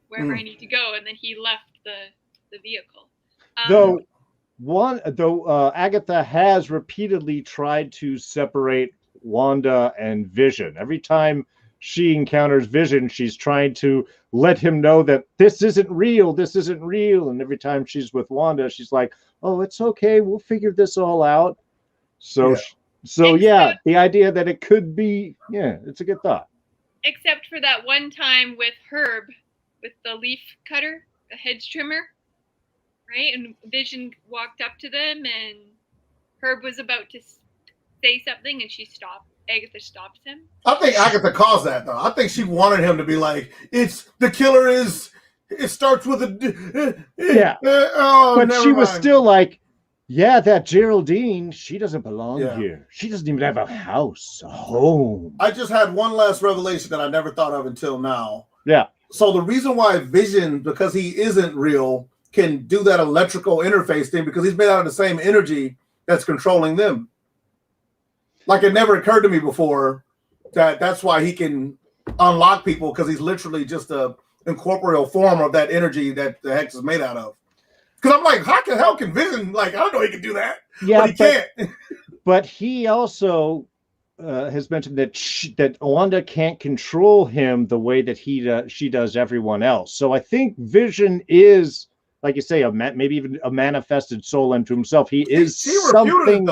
wherever I need to go, and then he left the vehicle. Though Agatha has repeatedly tried to separate Wanda and Vision. Every time she encounters Vision, she's trying to let him know that this isn't real. And every time she's with Wanda, she's like, oh, it's okay. We'll figure this all out. So the idea that it could be, it's a good thought. Except for that one time with Herb, with the leaf cutter, the hedge trimmer, right? And Vision walked up to them, and Herb was about to say something, and Agatha stops him. I think Agatha caused that, though. I think she wanted him to be like, the killer is, it starts with a... but she was still like, that Geraldine, she doesn't belong here. She doesn't even have a house, a home. I just had one last revelation that I never thought of until now. Yeah. So the reason why Vision, because he isn't real, can do that electrical interface thing, because he's made out of the same energy that's controlling them. Like, it never occurred to me before that's why he can unlock people, because he's literally just a incorporeal form of that energy that the Hex is made out of. Because I'm like, how the hell can Vision, like, I don't know he can do that. Yeah, but he can't. But he also has mentioned that Wanda can't control him the way that she does everyone else. So I think Vision is, like you say, maybe even a manifested soul unto himself. He is something.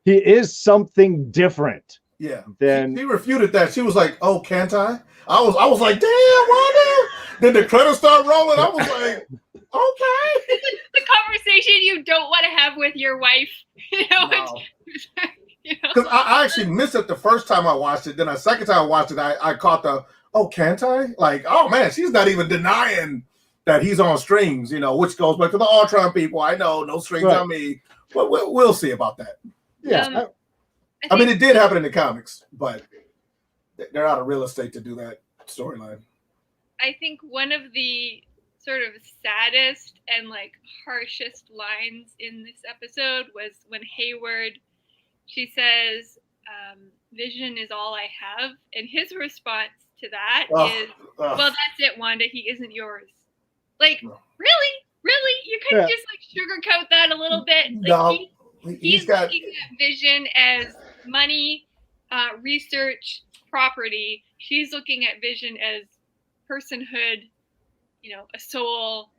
He is something different. Yeah. She refuted that. She was like, "Oh, can't I?" I was like, "Damn, Wanda!" Then the credits start rolling. I was like, "Okay." The conversation you don't want to have with your wife. No. Because I actually missed it the first time I watched it. Then the second time I watched it, I caught the, "Oh, can't I?" Like, oh man, she's not even denying that he's on strings, which goes back to the Ultron people. I know, no strings on me. But we'll see about that. Yeah. I mean, it did happen in the comics, but they're out of real estate to do that storyline. I think one of the sort of saddest and like harshest lines in this episode was when Haywood, she says, Vision is all I have. And his response to that is, well, that's it, Wanda. He isn't yours. Like, really? You couldn't just like sugarcoat that a little bit? Like, He's looking at Vision as money, research, property. She's looking at Vision as personhood, a soul.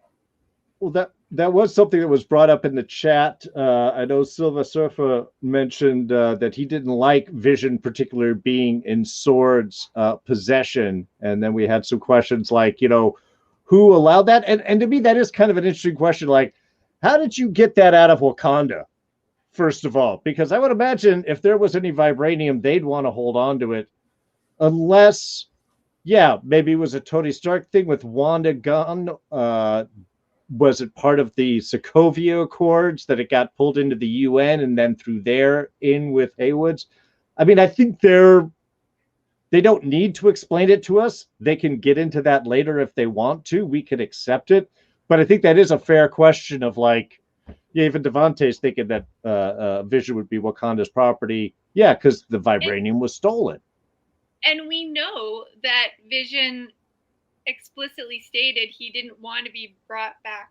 Well, that was something that was brought up in the chat. I know Silva Surfer mentioned that he didn't like Vision particularly being in Sword's possession. And then we had some questions like, who allowed that? And to me, that is kind of an interesting question. Like, how did you get that out of Wakanda, first of all? Because I would imagine if there was any vibranium, they'd want to hold on to it. Unless, maybe it was a Tony Stark thing with Wanda gone. Was it part of the Sokovia Accords that it got pulled into the UN and then through there in with Haywood's? I mean, I think they don't need to explain it to us. They can get into that later if they want to. We could accept it. But I think that is a fair question of like, even Devante's thinking that Vision would be Wakanda's property. Yeah, because the vibranium was stolen. And we know that Vision explicitly stated he didn't want to be brought back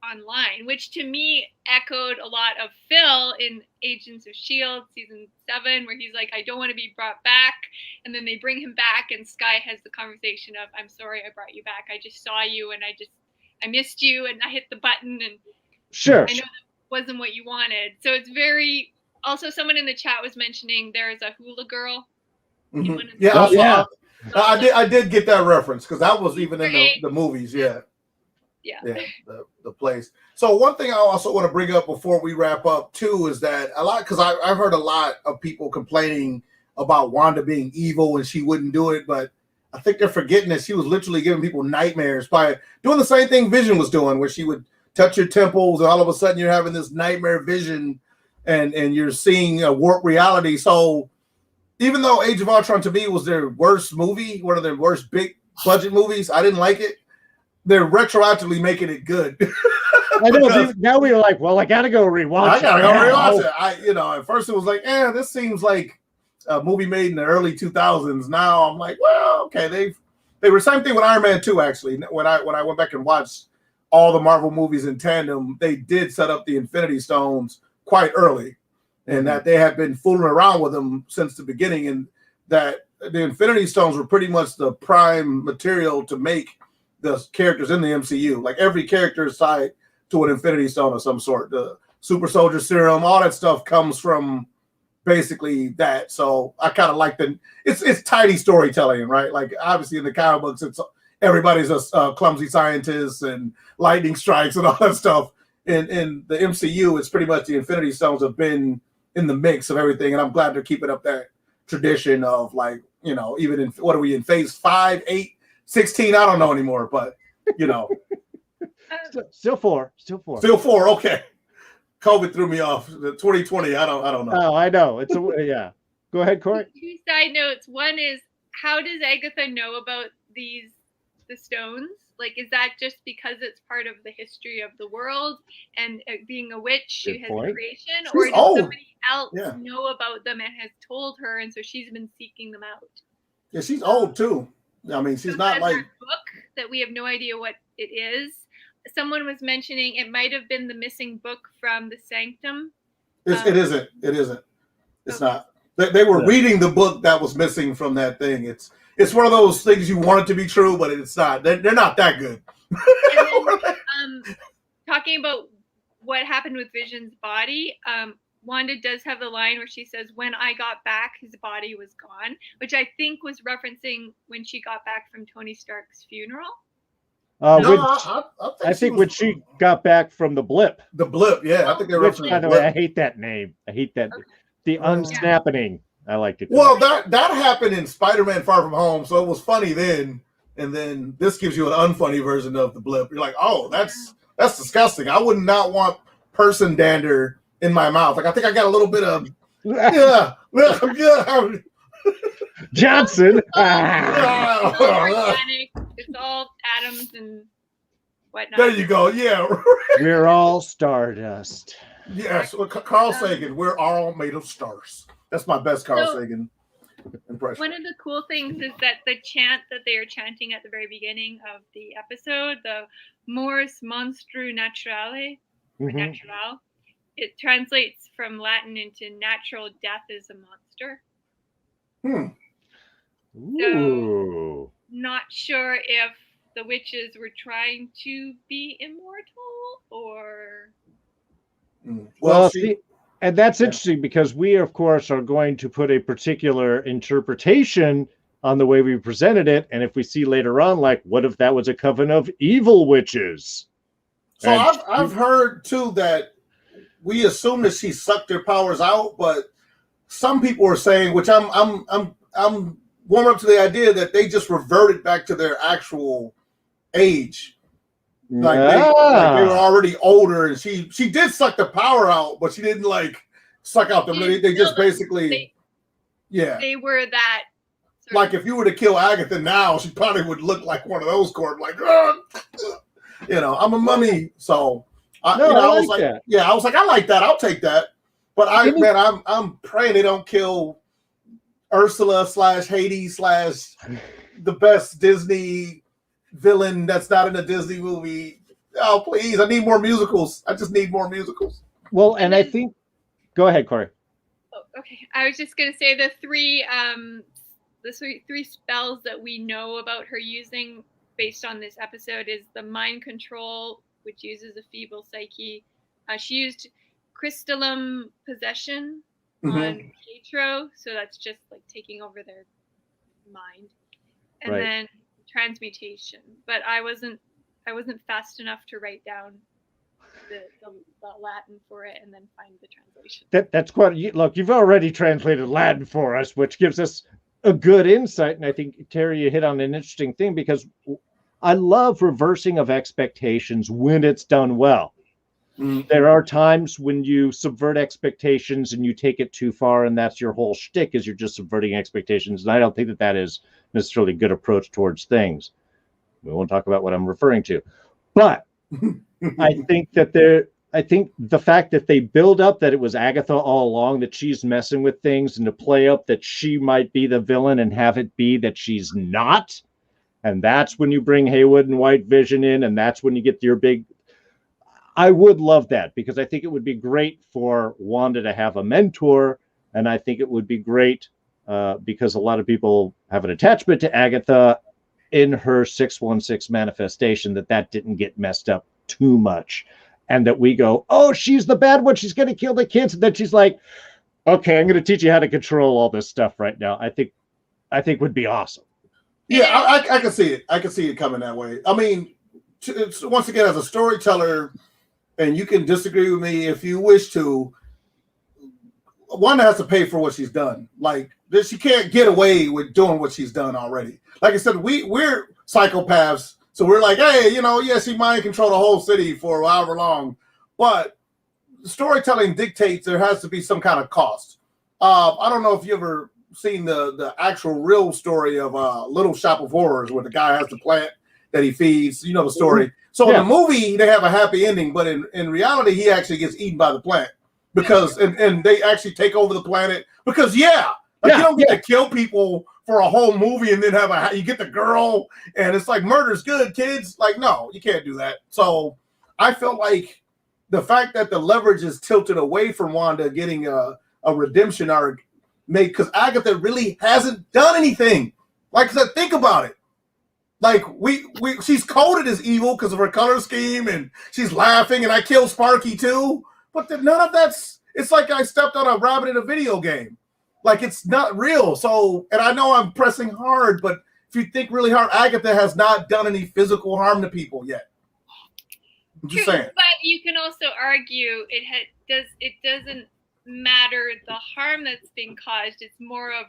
online, which to me echoed a lot of Phil in Agents of S.H.I.E.L.D. season 7, where he's like, I don't want to be brought back. And then they bring him back and Sky has the conversation of, I'm sorry I brought you back. I just saw you and I missed you and I hit the button and sure. I know that wasn't what you wanted. So it's very, also someone in the chat was mentioning there is a Hula Girl. Mm-hmm. I did get that reference because that was even in the movies. The place. So one thing I also want to bring up before we wrap up too is that because I've heard a lot of people complaining about Wanda being evil and she wouldn't do it, but I think they're forgetting that she was literally giving people nightmares by doing the same thing Vision was doing, where she would touch your temples and all of a sudden you're having this nightmare vision and you're seeing a warped reality. So even though Age of Ultron to me was their worst movie, one of their worst big budget movies, I didn't like it. They're retroactively making it good. I know. Now we were like, well, I gotta go rewatch it. At first it was like, this seems like a movie made in the early 2000s. Now I'm like, well, okay, they were same thing with Iron Man 2. Actually, when I went back and watched all the Marvel movies in tandem, they did set up the Infinity Stones quite early. And that they had been fooling around with them since the beginning, and that the Infinity Stones were pretty much the prime material to make the characters in the MCU. Like every character is tied to an Infinity Stone of some sort. The Super Soldier Serum, all that stuff comes from basically that. So I kind of like it's tidy storytelling, right? Like obviously in the comic books, it's everybody's a clumsy scientist and lightning strikes and all that stuff. In the MCU, it's pretty much the Infinity Stones have been in the mix of everything, and I'm glad they're keeping up that tradition of even in what are we in phase 5, 8, 16? I don't know anymore, but still four. Okay, COVID threw me off. 2020, I don't know. Oh, I know. It's Go ahead, Corey. 2 side notes. One is, how does Agatha know about the stones? Like, is that just because it's part of the history of the world and being a witch, she has a creation? Or does somebody else know about them and has told her, and so she's been seeking them out? Yeah, she's old too. I mean, she's not like... book that we have no idea what it is. Someone was mentioning it might have been the missing book from the Sanctum. It isn't. It's not. They were reading the book that was missing from that thing. It's one of those things you want it to be true, but it's not. They're not that good. And then, talking about what happened with Vision's body, Wanda does have the line where she says, when I got back, his body was gone, which I think was referencing when she got back from Tony Stark's funeral. I think when she got back from the blip. The blip, yeah. I think they were by the way, I hate that name. I hate that. Okay. The unsnapping. I liked it. Well, that happened in Spider-Man Far From Home, so it was funny then, and then this gives you an unfunny version of the blip. You're like, oh, that's disgusting. I would not want person dander in my mouth. Like, I think I got a little bit of Johnson. It's all atoms and whatnot. There you go. Yeah. We're all stardust. Yes. Well, Carl Sagan, we're all made of stars. That's my best Carl Sagan impression. One of the cool things is that the chant that they are chanting at the very beginning of the episode, the Mors Monstru Naturale, natural, it translates from Latin into natural death is a monster. Ooh. So, not sure if the witches were trying to be immortal or. Well, see, and that's interesting because we, of course, are going to put a particular interpretation on the way we presented it. And if we see later on, like, what if that was a coven of evil witches? So I've heard too that we assume that she sucked their powers out, but some people are saying, which I'm warm up to the idea that they just reverted back to their actual age. Like, they were already older, and she did suck the power out, but she didn't like suck out the. They just basically, they were that. Like if you were to kill Agatha now, she probably would look like one of those corpses, like, I'm a mummy. So I was like, I like that. I'll take that. But I'm praying they don't kill Ursula / Hades / the best Disney villain that's not in a Disney movie. Oh, please. I need more musicals. I just need more musicals. Well, and I think, go ahead, Corey. Oh, okay. I was just going to say the three spells that we know about her using based on this episode is the mind control, which uses a feeble psyche. She used crystallum possession on Pietro, so that's just like taking over their mind, and then transmutation. But I wasn't fast enough to write down the Latin for it and then find the translation. That's quite. Look, you've already translated Latin for us, which gives us a good insight. And I think, Terry, you hit on an interesting thing, because I love reversing of expectations when it's done well. There are times when you subvert expectations and you take it too far, and that's your whole shtick, is you're just subverting expectations. And I don't think that is necessarily a good approach towards things. We won't talk about what I'm referring to. But I think that I think the fact that they build up that it was Agatha all along, that she's messing with things, and to play up that she might be the villain and have it be that she's not. And that's when you bring Haywood and White Vision in, and that's when you get your big... I would love that, because I think it would be great for Wanda to have a mentor, and I think it would be great because a lot of people have an attachment to Agatha in her 616 manifestation, that didn't get messed up too much, and that we go, oh, she's the bad one, she's going to kill the kids, and then she's like, okay, I'm going to teach you how to control all this stuff right now. I think would be awesome. Yeah, I can see it. I can see it coming that way. I mean, once again, as a storyteller, and you can disagree with me if you wish to, Wanda has to pay for what she's done. Like, she can't get away with doing what she's done already. Like I said, we're psychopaths, so we're like, hey, she mind controlled the whole city for however long. But storytelling dictates there has to be some kind of cost. I don't know if you ever seen the actual real story of Little Shop of Horrors, where the guy has the plant that he feeds. You know the story. So in the movie, they have a happy ending, but in reality, he actually gets eaten by the plant because and they actually take over the planet because you don't get to kill people for a whole movie and then you get the girl and it's like murder's good, kids. Like, no, you can't do that. So I felt like the fact that the leverage is tilted away from Wanda getting a redemption arc because Agatha really hasn't done anything. Like I said, think about it. Like she's coded as evil because of her color scheme, and she's laughing, and I killed Sparky too. But none of that's. It's like I stepped on a rabbit in a video game. Like, it's not real. So, and I know I'm pressing hard, but if you think really hard, Agatha has not done any physical harm to people yet. I'm just saying. But you can also argue it doesn't matter the harm that's being caused. It's more of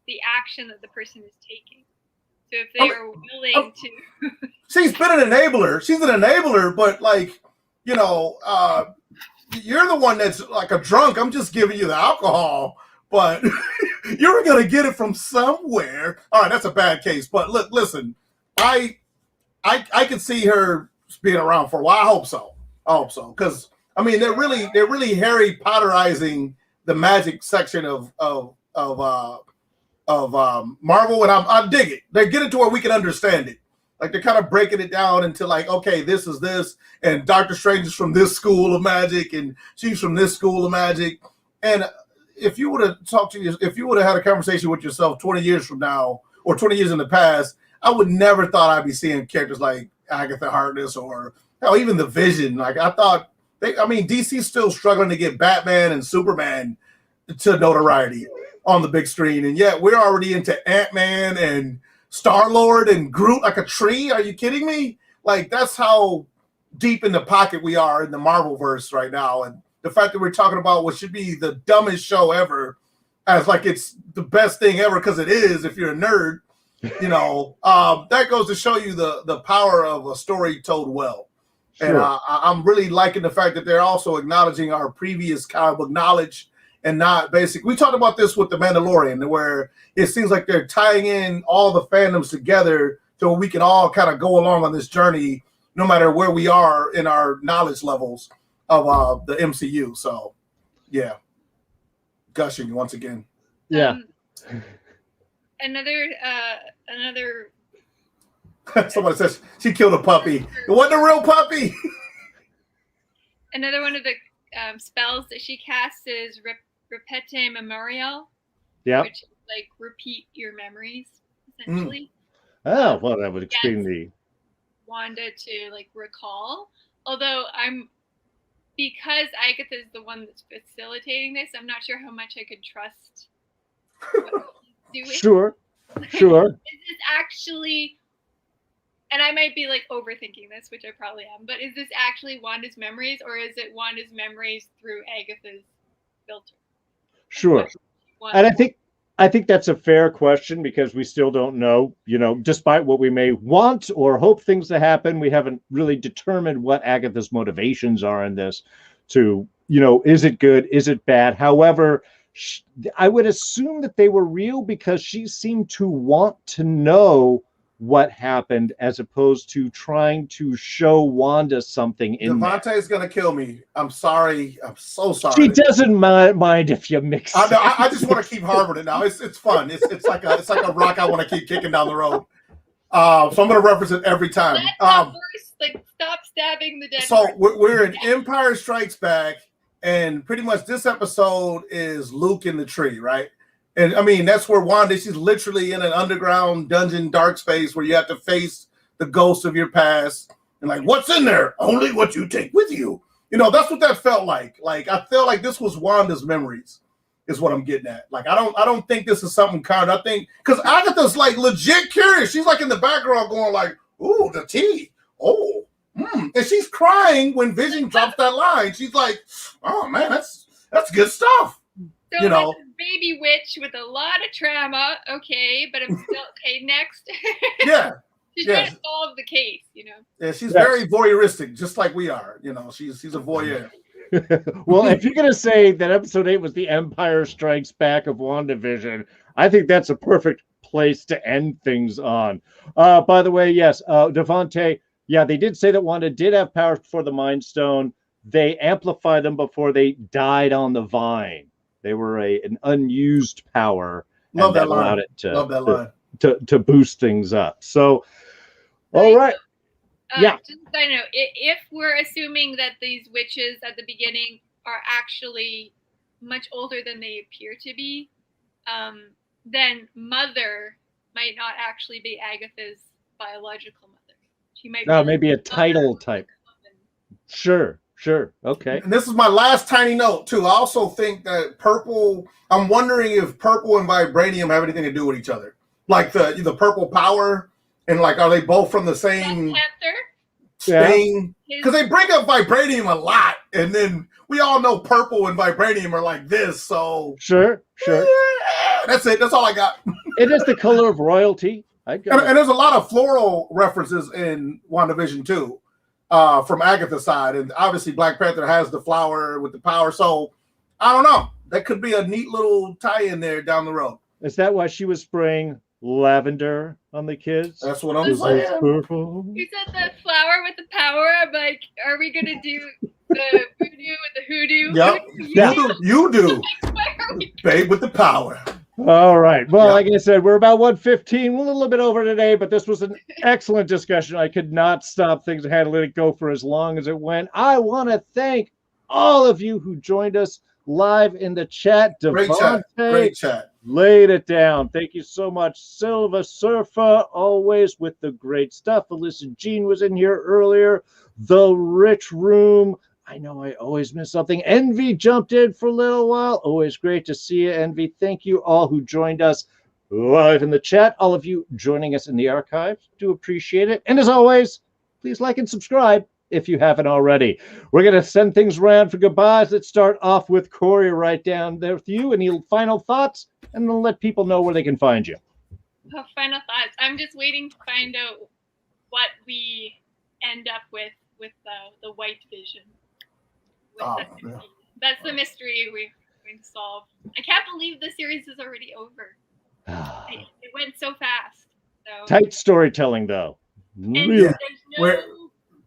the action that the person is taking. So if they are willing to... She's been an enabler. She's an enabler, but like, you're the one that's like a drunk. I'm just giving you the alcohol, but you're going to get it from somewhere. All right, that's a bad case. But look, listen, I can see her being around for a while. I hope so. Because, I mean, they're really Harry Potterizing the magic section of Marvel, and I dig it. They get it to where we can understand it. Like they're kind of breaking it down into like, okay, this is this, and Doctor Strange is from this school of magic, and she's from this school of magic. And if you would have talked to you, if you would have had a conversation with yourself 20 years from now or 20 years in the past, I would never thought I'd be seeing characters like Agatha Harkness or hell, even the Vision. Like I thought, DC's still struggling to get Batman and Superman to notoriety on the big screen, and yet we're already into Ant-Man and Star-Lord and Groot like a tree. Are you kidding me? Like that's how deep in the pocket we are in the Marvel-verse right now. And the fact that we're talking about what should be the dumbest show ever as like it's the best thing ever, because it is if you're a nerd, that goes to show you the power of a story told well. Sure. And I'm really liking the fact that they're also acknowledging our previous comic book knowledge and not basic. We talked about this with The Mandalorian, where it seems like they're tying in all the fandoms together so we can all kind of go along on this journey, no matter where we are in our knowledge levels of the MCU. So, yeah, gushing once again. Yeah. Another. Somebody says she killed a puppy. It wasn't a real puppy. Another one of the spells that she casts is Repete Memorial. Yeah. Which is like repeat your memories, essentially. Oh, well, that would explain the Wanda to like recall. Although because Agatha is the one that's facilitating this, I'm not sure how much I could trust what she's doing. Sure. Is this actually, and I might be like overthinking this, which I probably am, but is this actually Wanda's memories, or is it Wanda's memories through Agatha's filter? Sure. And I think that's a fair question, because we still don't know, despite what we may want or hope things to happen, we haven't really determined what Agatha's motivations are in this to, is it good? Is it bad? However, I would assume that they were real, because she seemed to want to know what happened as opposed to trying to show Wanda something in Devontae's going to kill me. I'm sorry. I'm so sorry. She doesn't mind if you mix it. I just want to keep harboring it now. It's fun. It's like a rock I want to keep kicking down the road. So I'm going to reference it every time. Stop stabbing the dead. So we're in Empire Strikes Back, and pretty much this episode is Luke in the tree, right? And that's where Wanda, she's literally in an underground dungeon, dark space where you have to face the ghosts of your past. And like, what's in there? Only what you take with you. That's what that felt like. Like, I felt like this was Wanda's memories, is what I'm getting at. Like, I don't think this is something kind. I think, because Agatha's like legit curious. She's like in the background going like, ooh, the tea. Oh, and she's crying when Vision drops that line. She's like, oh man, that's good stuff. So like a baby witch with a lot of trauma, okay, but I'm still okay. Next, yeah, she's trying to solve the case, Yeah, she's very voyeuristic, just like we are. She's a voyeur. Well, if you're gonna say that episode 8 was the Empire Strikes Back of WandaVision, I think that's a perfect place to end things on. By the way, yes, Devontae. Yeah, they did say that Wanda did have powers before the Mind Stone. They amplified them before they died on the vine. They were an unused power. Love that line. Allowed it to boost things up. So, all right. Yeah. Just so I know, if we're assuming that these witches at the beginning are actually much older than they appear to be, then Mother might not actually be Agatha's biological mother. She might be maybe a title type. Sure. Okay. And this is my last tiny note too. I also think that Purple. I'm wondering if Purple and Vibranium have anything to do with each other. Like the Purple power, and like, are they both from the same thing? Because they bring up Vibranium a lot, and then we all know Purple and Vibranium are like this. So sure. Yeah, that's it. That's all I got. It is the color of royalty. And there's a lot of floral references in WandaVision too. From Agatha's side, and obviously Black Panther has the flower with the power, so I don't know. That could be a neat little tie-in there down the road. Is that why she was spraying lavender on the kids? That's what I'm saying. Purple. You said the flower with the power. I'm like, are we gonna do the voodoo with the hoodoo? Yep. You do. Where are we? Babe with the power. All right. Well, Yeah. like I said, we're about 1:15, a little bit over today, but this was an excellent discussion. I could not stop things. I had to let it go for as long as it went. I want to thank all of you who joined us live in the chat. Great chat. Great chat. Laid it down. Thank you so much. Silver Surfer, always with the great stuff. Alyssa Jean was in here earlier. The Rich Room. I know I always miss something. Envy jumped in for a little while. Always great to see you, Envy. Thank you all who joined us live in the chat. All of you joining us in the archives. Do appreciate it. And as always, please like and subscribe if you haven't already. We're going to send things around for goodbyes. Let's start off with Corey right down there with you. Any final thoughts? And then let people know where they can find you. Oh, final thoughts. I'm just waiting to find out what we end up with the white vision. That's the mystery we're going to solve. I can't believe the series is already over. It went so fast. So. Tight storytelling, though. Really?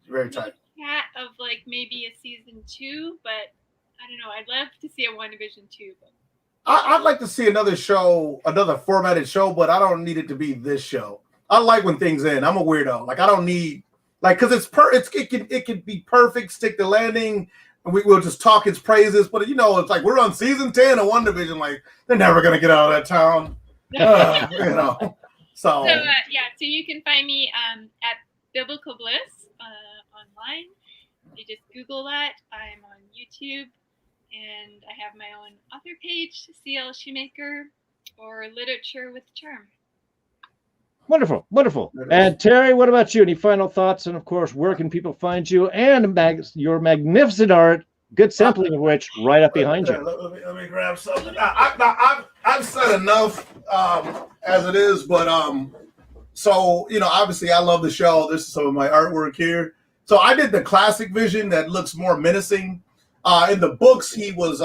Very tight. Cat of like maybe a season 2, but I don't know. I'd love to see a WandaVision 2. But I'd like to see another show, another formatted show, but I don't need it to be this show. I like when things end. I'm a weirdo. Like I don't need because it can be perfect, stick the landing, and we'll just talk its praises. But it's like we're on season 10 of WandaVision. Like they're never gonna get out of that town. So you can find me at Biblical Bliss online. You just Google that. I'm on YouTube, and I have my own author page, CL Shoemaker, or Literature with Charm. Wonderful, wonderful. And Terry, what about you? Any final thoughts? And of course, where can people find you and your magnificent art? Good sampling of which right up behind you. Let me grab something. I've said enough as it is, but obviously I love the show. This is some of my artwork here. So I did the classic Vision that looks more menacing. In the books, he was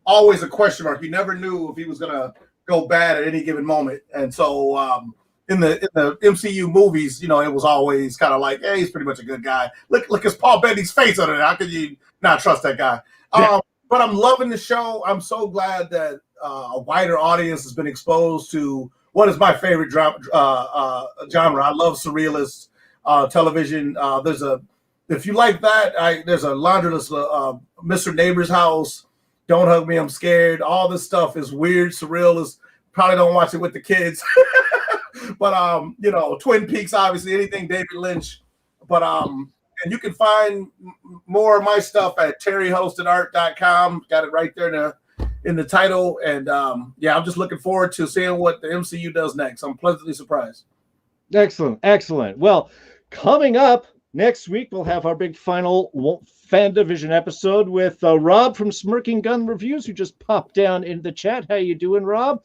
always a question mark. You never knew if he was gonna go bad at any given moment. And so in the MCU movies, it was always kind of like, hey, he's pretty much a good guy. Look, it's Paul Bettany's face on it. How could you not trust that guy? Yeah. But I'm loving the show. I'm so glad that a wider audience has been exposed to what is my favorite genre. I love surrealist television. If you like that, there's a laundry list. Mr. Neighbor's House, Don't Hug Me, I'm Scared. All this stuff is weird, surrealist. Probably don't watch it with the kids. But Twin Peaks, obviously, anything David Lynch. But and you can find more of my stuff at terryhuddlestonart.com. Got it right there in the title. And I'm just looking forward to seeing what the MCU does next. I'm pleasantly surprised. Excellent. Well, coming up next week, we'll have our big final FandaVision episode with Rob from Smirking Gun Reviews, who just popped down in the chat. How you doing, Rob?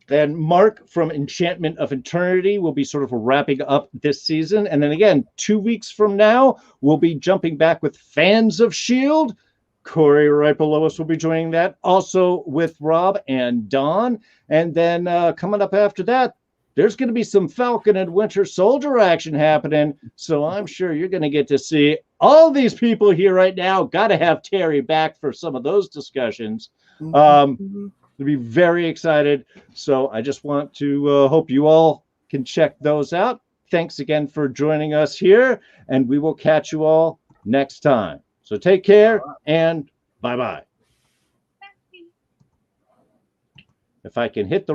And Mark from Enchantment of Eternity will be sort of wrapping up this season. And then again, 2 weeks from now, we'll be jumping back with Fans of S.H.I.E.L.D. Corey right below us will be joining that, also with Rob and Don. And then coming up after that, there's going to be some Falcon and Winter Soldier action happening. So I'm sure you're going to get to see all these people here right now. Got to have Terry back for some of those discussions. To be very excited. So I just want to hope you all can check those out. Thanks again for joining us here, and we will catch you all next time. So take care and bye-bye. If I can hit the right